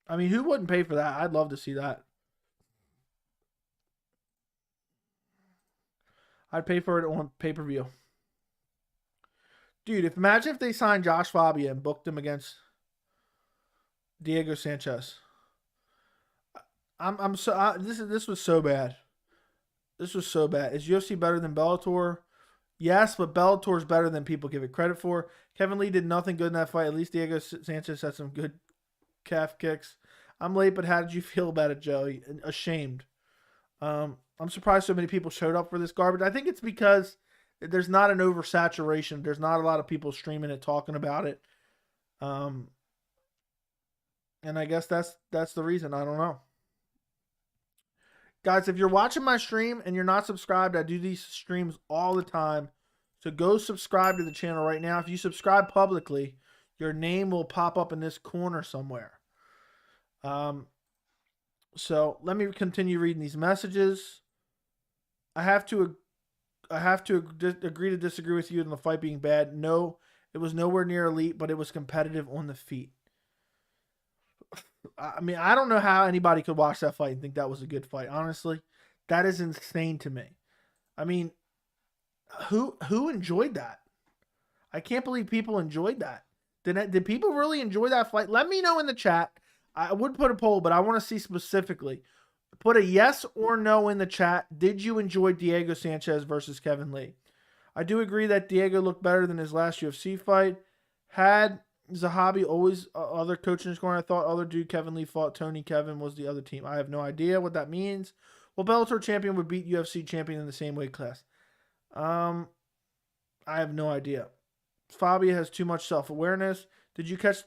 I mean, who wouldn't pay for that? I'd love to see that. I'd pay for it on pay-per-view. Dude, imagine if they signed Josh Fabia and booked him against Diego Sanchez. This was so bad. This was so bad. Is UFC better than Bellator? Yes, but Bellator is better than people give it credit for. Kevin Lee did nothing good in that fight. At least Diego Sanchez had some good calf kicks. I'm late, but how did you feel about it, Joey? Ashamed. I'm surprised so many people showed up for this garbage. I think it's because there's not an oversaturation. There's not a lot of people streaming it, talking about it. And I guess that's the reason. I don't know. Guys, if you're watching my stream and you're not subscribed, I do these streams all the time. So go subscribe to the channel right now. If you subscribe publicly, your name will pop up in this corner somewhere. So let me continue reading these messages. I have to agree to disagree with you on the fight being bad. No, it was nowhere near elite, but it was competitive on the feet. I mean, I don't know how anybody could watch that fight and think that was a good fight. Honestly, that is insane to me. I mean, who enjoyed that? I can't believe people enjoyed that. Did people really enjoy that fight? Let me know in the chat. I would put a poll, but I want to see specifically. Put a yes or no in the chat. Did you enjoy Diego Sanchez versus Kevin Lee? I do agree that Diego looked better than his last UFC fight. Had Zahabi always other coach in his corner? I thought other dude Kevin Lee fought Tony. Kevin was the other team. I have no idea what that means. Well, Bellator champion would beat UFC champion in the same weight class. I have no idea. Fabia has too much self-awareness. Did you catch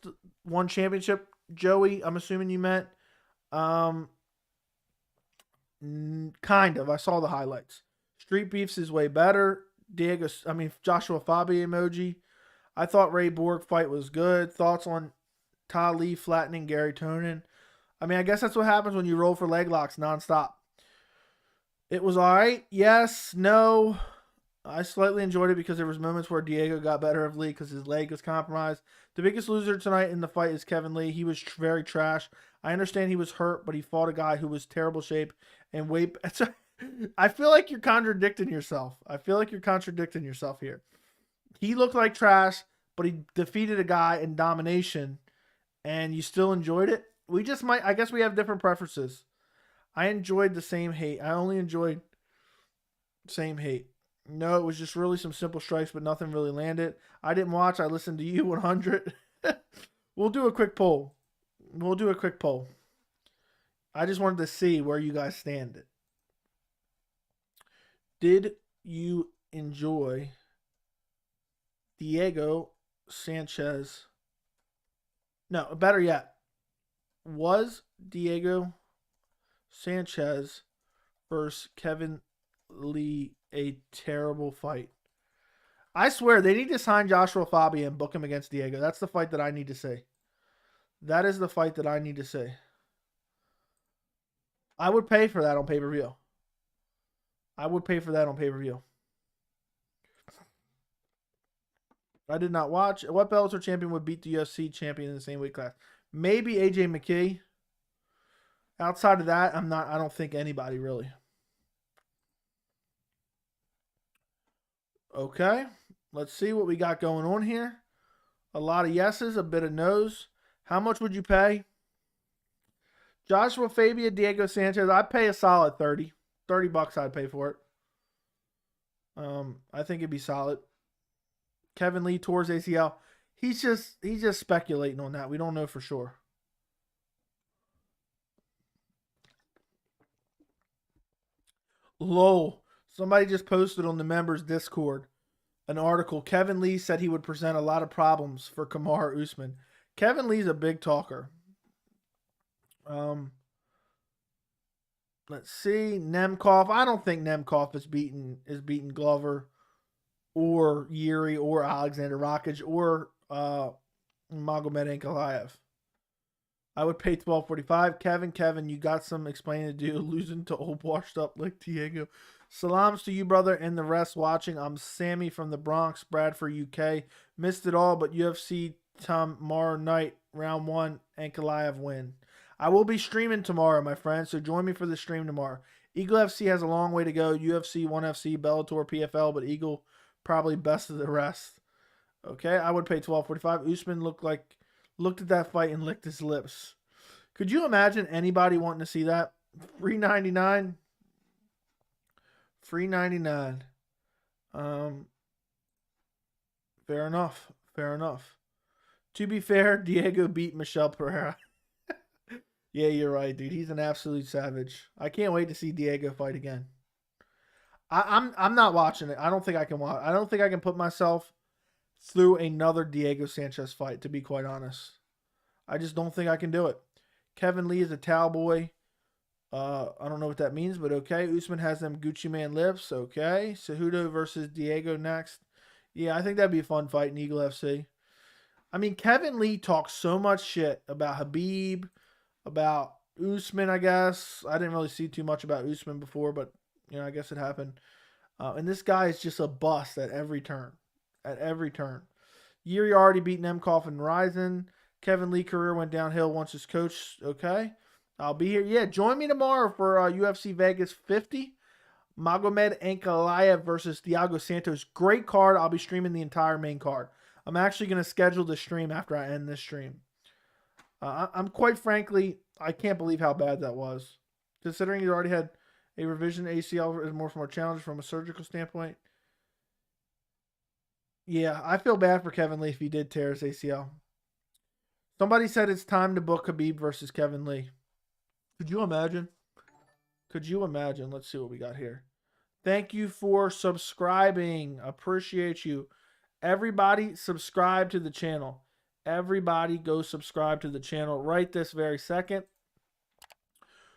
one championship, Joey? I'm assuming you meant. Kind of. I saw the highlights. Street Beefs is way better. Joshua Fabia emoji. I thought Ray Borg fight was good. Thoughts on Ta Lee flattening Gary Tonin? I mean, I guess that's what happens when you roll for leg locks nonstop. It was all right. Yes. No. I slightly enjoyed it because there was moments where Diego got better of Lee because his leg was compromised. The biggest loser tonight in the fight is Kevin Lee. He was very trash. I understand he was hurt, but he fought a guy who was terrible shape and weight. I feel like you're contradicting yourself. Here. He looked like trash, but he defeated a guy in domination, and you still enjoyed it? I guess we have different preferences. I enjoyed the same hate. I only enjoyed same hate. No, it was just really some simple strikes, but nothing really landed. I didn't watch. I listened to you 100. We'll do a quick poll. We'll do a quick poll. I just wanted to see where you guys stand. Did you enjoy Diego Sanchez? No, better yet, was Diego Sanchez versus Kevin Lee a terrible fight? I swear they need to sign Joshua Fabia and book him against Diego. That's the fight that I need to see. That is the fight that I need to see. I would pay for that on pay-per-view. I would pay for that on pay-per-view. I did not watch. What Bellator champion would beat the UFC champion in the same weight class? Maybe AJ McKee. Outside of that, I don't think anybody really. Okay. Let's see what we got going on here. A lot of yeses, a bit of no's. How much would you pay? Joshua Fabia, Diego Sanchez. I'd pay a solid 30. $30 I'd pay for it. I think it'd be solid. Kevin Lee towards ACL. He's just speculating on that. We don't know for sure. Lol. Somebody just posted on the members Discord an article. Kevin Lee said he would present a lot of problems for Kamaru Usman. Kevin Lee's a big talker. Let's see. Nemkov. I don't think Nemkov is beating Glover or Yuri or Alexander Rakic or Magomed Ankalaev. I would pay $12.45. Kevin, you got some explaining to do. Losing to old washed up like Diego. Salams to you, brother, and the rest watching. I'm Sammy from the Bronx, Bradford, UK. Missed it all, but UFC tomorrow night, round 1, Ankalaev win. I will be streaming tomorrow, my friend, so join me for the stream tomorrow. Eagle FC has a long way to go. UFC, 1FC, Bellator, PFL, but Eagle probably best of the rest. Okay, I would pay $12.45. Usman looked at that fight and licked his lips. Could you imagine anybody wanting to see that? $3.99. $3.99. Fair enough. Fair enough. To be fair, Diego beat Michel Pereira. Yeah, you're right, dude. He's an absolute savage. I can't wait to see Diego fight again. I'm not watching it. I don't think I can watch. I don't think I can put myself through another Diego Sanchez fight, to be quite honest. I just don't think I can do it. Kevin Lee is a towel boy. I don't know what that means, but okay. Usman has them Gucci Man lips. Okay. Cejudo versus Diego next. Yeah, I think that'd be a fun fight in Eagle FC. I mean, Kevin Lee talks so much shit about Habib, about Usman, I guess. I didn't really see too much about Usman before, but, I guess it happened. And this guy is just a bust at every turn. At every turn. Yuri already beat Nemkov and Ryzen. Kevin Lee career went downhill once his coach. Okay. I'll be here. Yeah, join me tomorrow for UFC Vegas 50. Magomed Ankalaev versus Diego Santos. Great card. I'll be streaming the entire main card. I'm actually going to schedule the stream after I end this stream. I'm quite frankly, I can't believe how bad that was. Considering he already had a revision ACL is more challenge from a surgical standpoint. Yeah, I feel bad for Kevin Lee if he did tear his ACL. Somebody said it's time to book Khabib versus Kevin Lee. Could you imagine? Could you imagine? Let's see what we got here. Thank you for subscribing. Appreciate you. Everybody subscribe to the channel. Everybody go subscribe to the channel right this very second.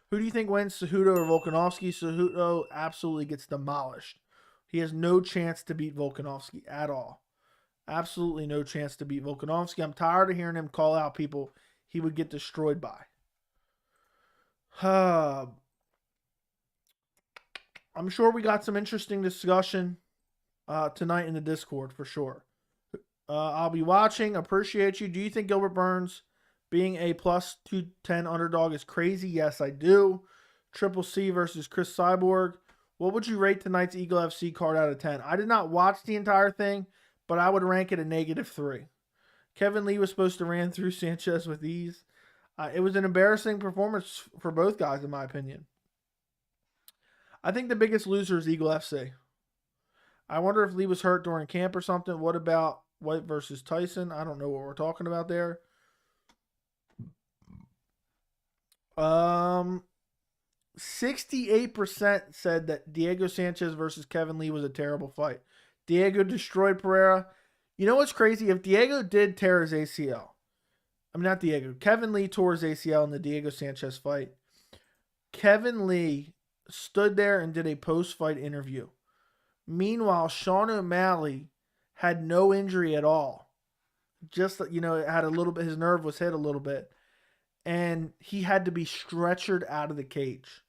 Who do you think wins, Cejudo or Volkanovski? Cejudo absolutely gets demolished. He has no chance to beat Volkanovski at all. Absolutely no chance to beat Volkanovski. I'm tired of hearing him call out people he would get destroyed by. I'm sure we got some interesting discussion tonight in the Discord for sure. I'll be watching. Appreciate you. Do you think Gilbert Burns being a plus 210 underdog is crazy? Yes, I do. Triple C versus Chris Cyborg. What would you rate tonight's Eagle FC card out of 10? I did not watch the entire thing, but I would rank it a -3. Kevin Lee was supposed to ran through Sanchez with ease. It was an embarrassing performance for both guys, in my opinion. I think the biggest loser is Eagle FC. I wonder if Lee was hurt during camp or something. What about White versus Tyson? I don't know what we're talking about there. 68% said that Diego Sanchez versus Kevin Lee was a terrible fight. Diego destroyed Pereira. You know what's crazy? If Diego did tear his ACL, I mean, not Diego, Kevin Lee tore his ACL in the Diego Sanchez fight. Kevin Lee stood there and did a post-fight interview. Meanwhile, Sean O'Malley had no injury at all. Just, you know, it had a little bit, his nerve was hit a little bit. And he had to be stretchered out of the cage.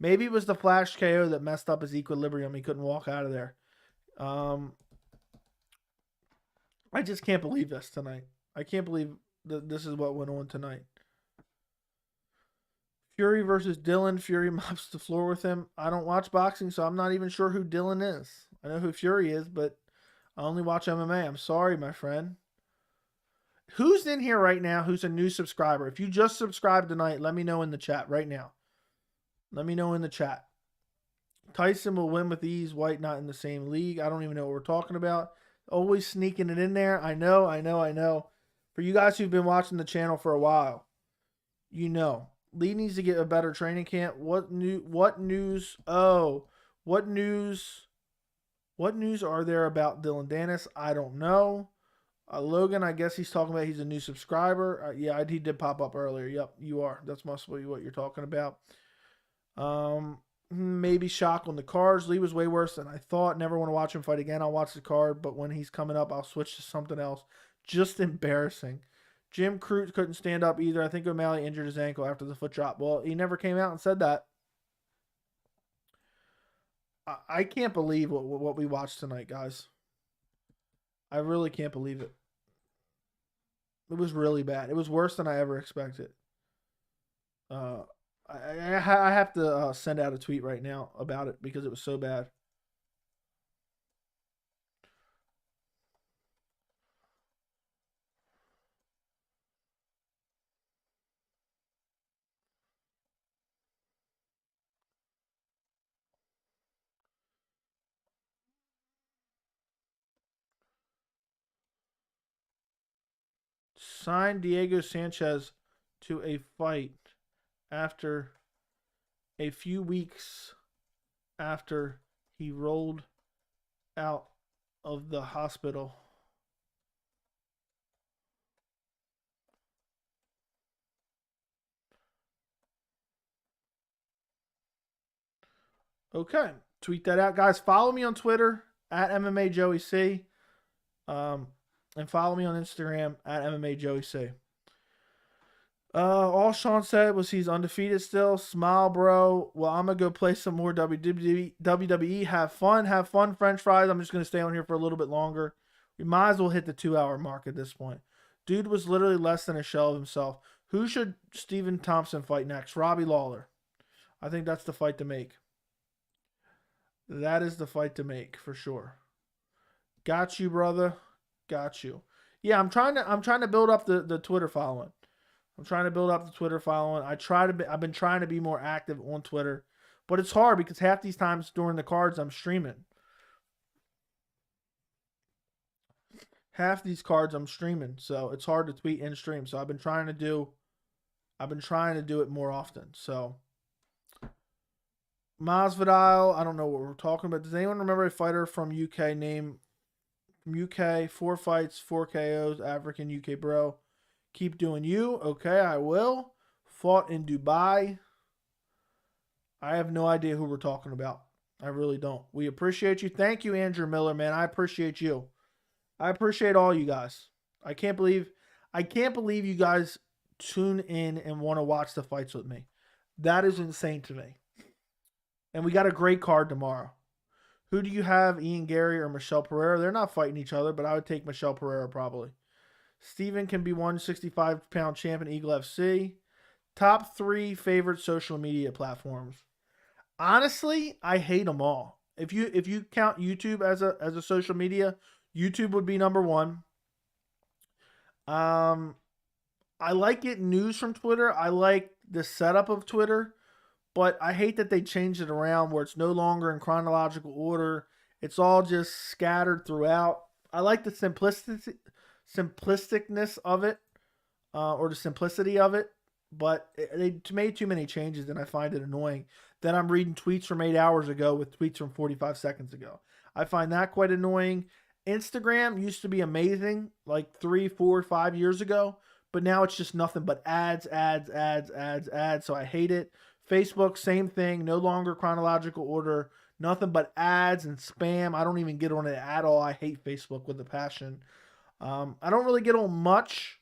Maybe it was the flash KO that messed up his equilibrium. He couldn't walk out of there. I just can't believe this tonight. I can't believe that this is what went on tonight. Fury versus Dylan. Fury mops the floor with him. I don't watch boxing, so I'm not even sure who Dylan is. I know who Fury is, but I only watch MMA. I'm sorry, my friend. Who's in here right now who's a new subscriber? If you just subscribed tonight, let me know in the chat right now. Let me know in the chat. Tyson will win with ease. White not in the same league. I don't even know what we're talking about. Always sneaking it in there. I know. For you guys who've been watching the channel for a while, you know. Lee needs to get a better training camp. What news? Oh, what news are there about Dylan Dennis? I don't know. Logan, I guess he's talking about he's a new subscriber. Yeah, he did pop up earlier. Yep, you are. That's must be what you're talking about. Maybe shock on the cards. Lee was way worse than I thought. Never want to watch him fight again. I'll watch the card, but when he's coming up, I'll switch to something else. Just embarrassing. Jim Crute couldn't stand up either. I think O'Malley injured his ankle after the foot drop. Well, he never came out and said that. I can't believe what we watched tonight, guys. I really can't believe it. It was really bad. It was worse than I ever expected. I have to send out a tweet right now about it because it was so bad. Signed Diego Sanchez to a fight after a few weeks after he rolled out of the hospital. Okay, tweet that out, guys. Follow me on Twitter at MMA Joey C, and follow me on Instagram at MMA Joey C. All Sean said was he's undefeated still. Smile, bro. Well, I'm gonna go play some more WWE. Have fun, French fries. I'm just gonna stay on here for a little bit longer. We might as well hit the 2-hour mark at this point. Dude was literally less than a shell of himself. Who should Stephen Thompson fight next? Robbie Lawler. I think that's the fight to make. That is the fight to make for sure. Got you, brother. Got you. Yeah, I'm trying to build up the Twitter following. I've been trying to be more active on Twitter, but it's hard because half these times during the cards I'm streaming. Half these cards I'm streaming, so it's hard to tweet and stream. So I've been trying to do it more often. So Masvidal, I don't know what we're talking about. Does anyone remember a fighter from UK from UK? 4 fights, 4 KOs, African UK bro. Keep doing you. Okay, I will. Fought in Dubai. I have no idea who we're talking about. I really don't. We appreciate you. Thank you, Andrew Miller, man. I appreciate you. I appreciate all you guys. I can't believe you guys tune in and want to watch the fights with me. That is insane to me. And we got a great card tomorrow. Who do you have, Ian Gary or Michelle Pereira? They're not fighting each other, but I would take Michelle Pereira probably. Steven can be 165-pound champ in Eagle FC. Top 3 favorite social media platforms. Honestly, I hate them all. If you count YouTube as a social media, YouTube would be number 1. I like getting news from Twitter. I like the setup of Twitter, but I hate that they changed it around where it's no longer in chronological order. It's all just scattered throughout. I like the simplisticness of it, or the simplicity of it, but they made too many changes, and I find it annoying. Then I'm reading tweets from 8 hours ago with tweets from 45 seconds ago. I find that quite annoying. Instagram used to be amazing like 3, 4, 5 years ago, but now it's just nothing but ads, ads, ads, ads, ads. So I hate it. Facebook, same thing. No longer chronological order. Nothing but ads and spam. I don't even get on it at all. I hate Facebook with a passion. I don't really get on much.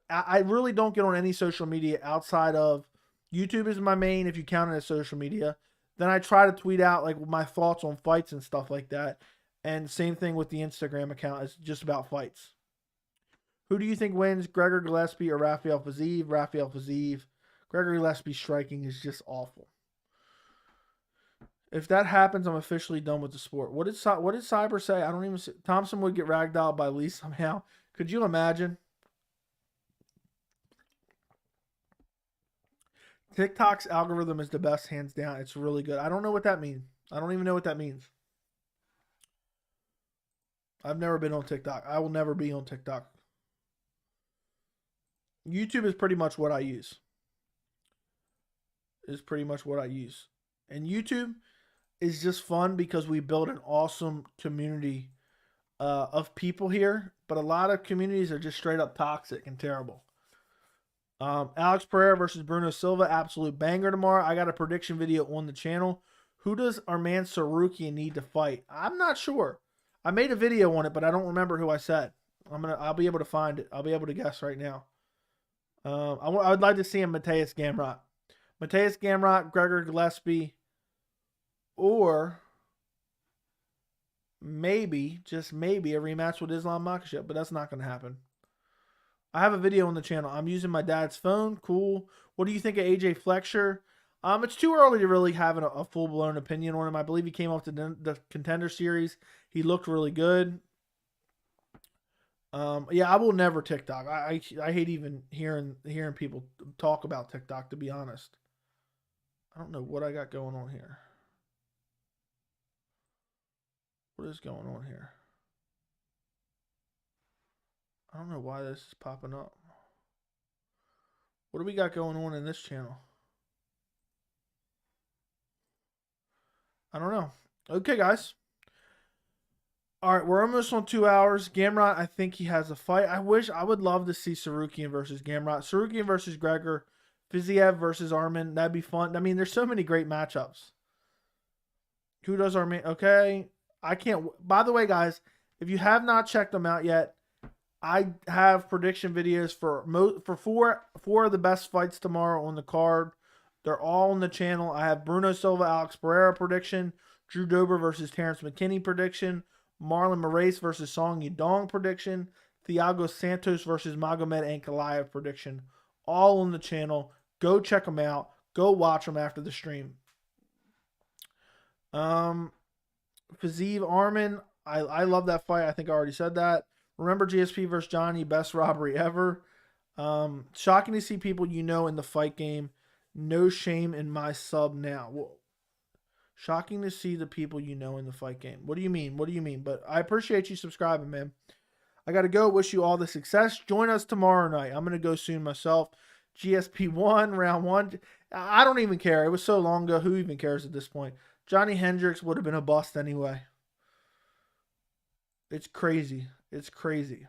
I really don't get on any social media outside of YouTube is my main, if you count it as social media. Then I try to tweet out like my thoughts on fights and stuff like that. And same thing with the Instagram account. It's just about fights. Who do you think wins, Gregor Gillespie or Rafael Fiziev? Rafael Fiziev. Gregor Gillespie's striking is just awful. If that happens, I'm officially done with the sport. What did Cyber say? I don't even see. Thompson would get ragdolled by Lee somehow. Could you imagine? TikTok's algorithm is the best, hands down. It's really good. I don't know what that means. I don't even know what that means. I've never been on TikTok. I will never be on TikTok. YouTube is pretty much what I use. And YouTube is just fun because we build an awesome community of people here. But a lot of communities are just straight up toxic and terrible. Alex Pereira versus Bruno Silva, absolute banger tomorrow. I got a prediction video on the channel. Who does our man Sarukian need to fight? I'm not sure. I made a video on it, but I don't remember who I said. I'll be able to find it. I'll be able to guess right now. I would like to see him Mateus Gamrot. Mateus Gamrot, Gregor Gillespie, or maybe, just maybe, a rematch with Islam Makhachev, but that's not going to happen. I have a video on the channel. I'm using my dad's phone. Cool. What do you think of AJ Fletcher? It's too early to really have a full-blown opinion on him. I believe he came off the Contender Series. He looked really good. Yeah, I will never TikTok. I hate even hearing people talk about TikTok, to be honest. I don't know what I got going on here. What is going on here? I don't know why this is popping up. What do we got going on in this channel? I don't know. Okay, guys. All right, we're almost on 2 hours. Gamrot, I think he has a fight. I would love to see Sarukian versus Gamrot. Sarukian versus Gregor. Fiziev versus Arman. That'd be fun. I mean, there's so many great matchups. Who does Arman? Okay. I can't. By the way, guys, if you have not checked them out yet, I have prediction videos for four of the best fights tomorrow on the card. They're all on the channel. I have Bruno Silva, Alex Pereira prediction, Drew Dober versus Terrence McKinney prediction, Marlon Moraes versus Song Yadong prediction, Thiago Santos versus Magomed Ankalaev prediction. All on the channel. Go check them out. Go watch them after the stream. Fiziev Arman. I love that fight. I think I already said that. Remember GSP versus Johnny, best robbery ever. Shocking to see people you know in the fight game. No shame in my sub now. Whoa. Shocking to see the people you know in the fight game. What do you mean? What do you mean? But I appreciate you subscribing, man. I got to go. Wish you all the success. Join us tomorrow night. I'm going to go soon myself. GSP 1, round 1. I don't even care. It was so long ago. Who even cares at this point? Johnny Hendricks would have been a bust anyway. It's crazy. It's crazy.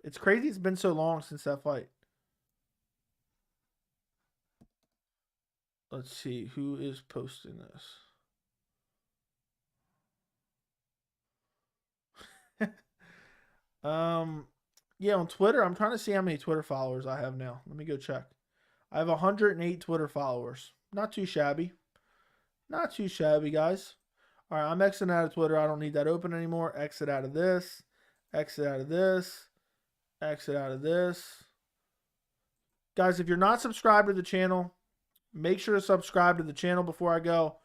It's crazy it's been so long since that fight. Let's see. Who is posting this? Yeah, on Twitter. I'm trying to see how many Twitter followers I have now. Let me go check. I have 108 Twitter followers. Not too shabby. Not too shabby, guys. All right, I'm exiting out of Twitter. I don't need that open anymore. Exit out of this. Exit out of this. Exit out of this. Guys, if you're not subscribed to the channel, make sure to subscribe to the channel before I go.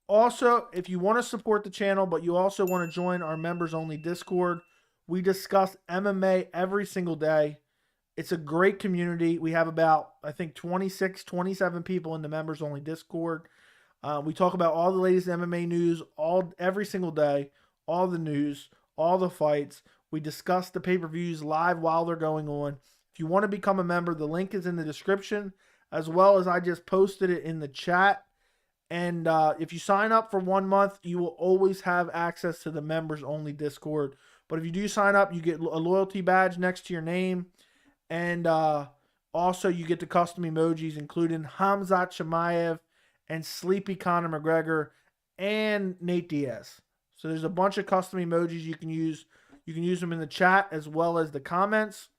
Also, if you want to support the channel, but you also want to join our members-only Discord, we discuss MMA every single day. It's a great community. We have about, I think, 26, 27 people in the members-only Discord. We talk about all the latest MMA news every single day, all the news, all the fights. We discuss the pay-per-views live while they're going on. If you want to become a member, the link is in the description, as well as I just posted it in the chat. And if you sign up for 1 month, you will always have access to the members only Discord. But if you do sign up, you get a loyalty badge next to your name. And also you get the custom emojis, including Hamzat Chimaev and Sleepy Conor McGregor and Nate Diaz. So there's a bunch of custom emojis you can use. You can use them in the chat as well as the comments.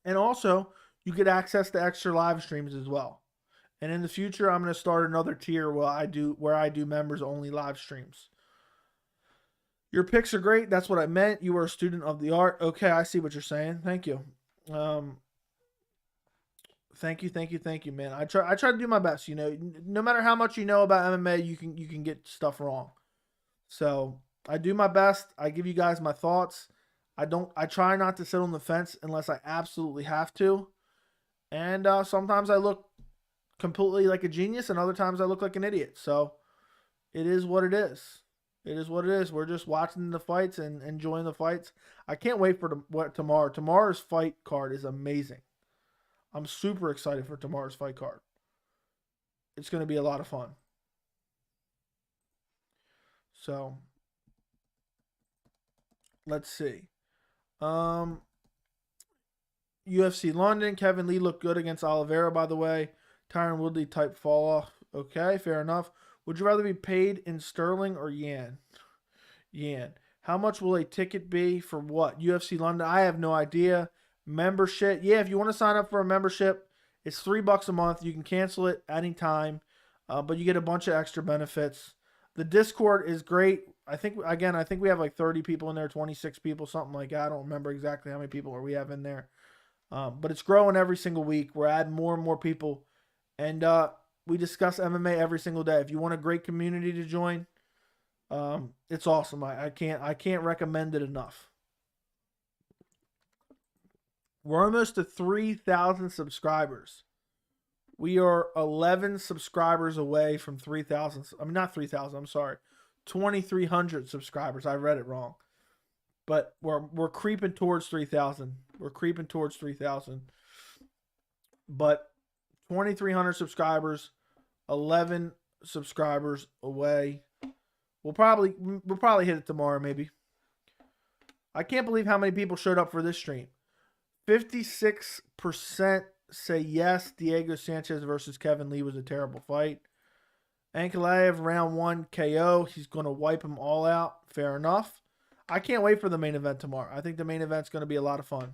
And also, you get access to extra live streams as well. And in the future, I'm going to start another tier where I do members only live streams. Your picks are great. That's what I meant. You are a student of the art. Okay, I see what you're saying. Thank you. Thank you, man. I try to do my best. You know, no matter how much you know about MMA, you can get stuff wrong. So I do my best. I give you guys my thoughts. I try not to sit on the fence unless I absolutely have to. And sometimes I look completely like a genius, and other times I look like an idiot. So it is what it is. It is what it is. We're just watching the fights and enjoying the fights. I can't wait for tomorrow. Tomorrow's fight card is amazing. I'm super excited for tomorrow's fight card. It's going to be a lot of fun. So let's see. UFC London. Kevin Lee looked good against Oliveira, by the way. Tyron Woodley type fall off. Okay, fair enough. Would you rather be paid in sterling or yen? Yen. How much will a ticket be for what? UFC London? I have no idea. Membership. Yeah, if you want to sign up for a membership, it's $3 a month. You can cancel it anytime, but you get a bunch of extra benefits. The Discord is great. I think we have like 30 people in there, 26 people, something like that. I don't remember exactly how many people we have in there. But it's growing every single week. We're adding more and more people. And we discuss MMA every single day. If you want a great community to join, it's awesome. I can't recommend it enough. We're almost to 3,000 subscribers. We are 11 subscribers away from 3,000. I mean, not 3,000. I'm sorry, 2,300 subscribers. I read it wrong, but we're creeping towards 3,000. We're creeping towards 3,000. But 2,300 subscribers, 11 subscribers away. We'll probably hit it tomorrow, maybe. I can't believe how many people showed up for this stream. 56% say yes, Diego Sanchez versus Kevin Lee was a terrible fight. Ankalaev, round 1 KO. He's going to wipe them all out. Fair enough. I can't wait for the main event tomorrow. I think the main event's going to be a lot of fun.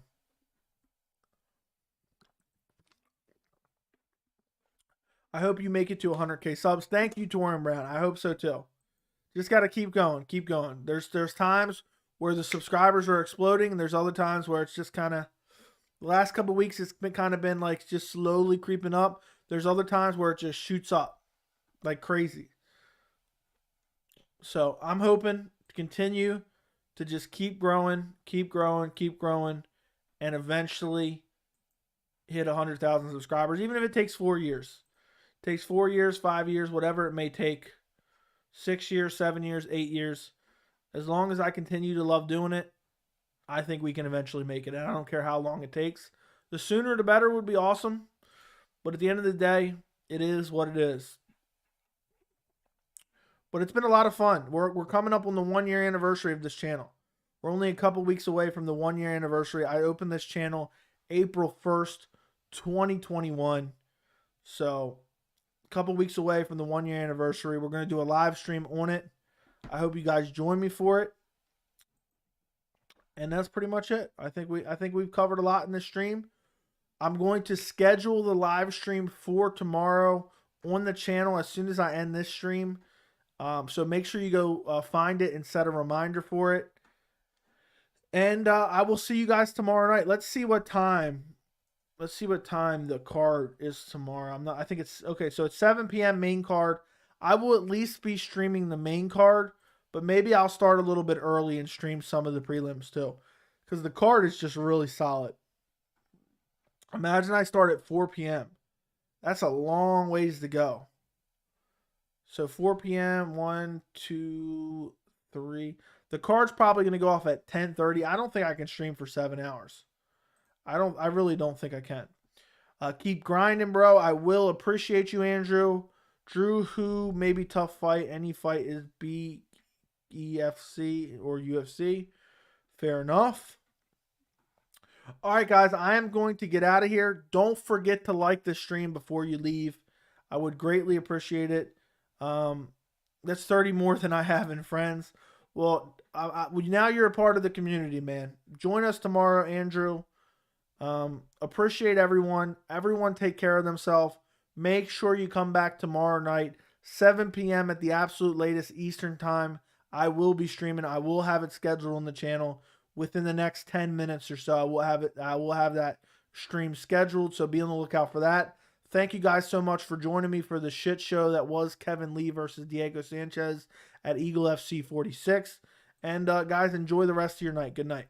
I hope you make it to 100K subs. Thank you, Torian Brown. I hope so too. Just got to keep going. Keep going. There's times where the subscribers are exploding, and there's other times where it's just kind of... The last couple of weeks, it's been like just slowly creeping up. There's other times where it just shoots up like crazy. So I'm hoping to continue to just keep growing, and eventually hit 100,000 subscribers, even if it takes 4 years. It takes 4 years, 5 years, whatever it may take. 6 years, 7 years, 8 years. As long as I continue to love doing it, I think we can eventually make it. And I don't care how long it takes. The sooner the better would be awesome. But at the end of the day, it is what it is. But it's been a lot of fun. We're coming up on the 1-year anniversary of this channel. We're only a couple weeks away from the 1-year anniversary. I opened this channel April 1st, 2021. So a couple weeks away from the 1-year anniversary. We're going to do a live stream on it. I hope you guys join me for it. And that's pretty much it. I think we've covered a lot in this stream. I'm going to schedule the live stream for tomorrow on the channel as soon as I end this stream. So make sure you go find it and set a reminder for it. And I will see you guys tomorrow night. Let's see what time the card is tomorrow. I think it's okay. So it's 7 p.m. main card. I will at least be streaming the main card. But maybe I'll start a little bit early and stream some of the prelims too. Because the card is just really solid. Imagine I start at 4 p.m. That's a long ways to go. So 4 p.m. 1, 2, 3. The card's probably going to go off at 10:30. I don't think I can stream for 7 hours. I really don't think I can. Keep grinding, bro. I will appreciate you, Andrew. Drew, who maybe tough fight. Any fight is BEFC or UFC. Fair enough. All right, guys, I am going to get out of here. Don't forget to like the stream before you leave. I would greatly appreciate it. That's 30 more than I have in friends. Well, now you're a part of the community, man. Join us tomorrow, Andrew. Appreciate everyone. Everyone take care of themselves. Make sure you come back tomorrow night, 7 p.m. at the absolute latest Eastern time. I will be streaming. I will have it scheduled on the channel within the next 10 minutes or so. I will have that stream scheduled, so be on the lookout for that. Thank you guys so much for joining me for the shit show that was Kevin Lee versus Diego Sanchez at Eagle FC 46. And guys, enjoy the rest of your night. Good night.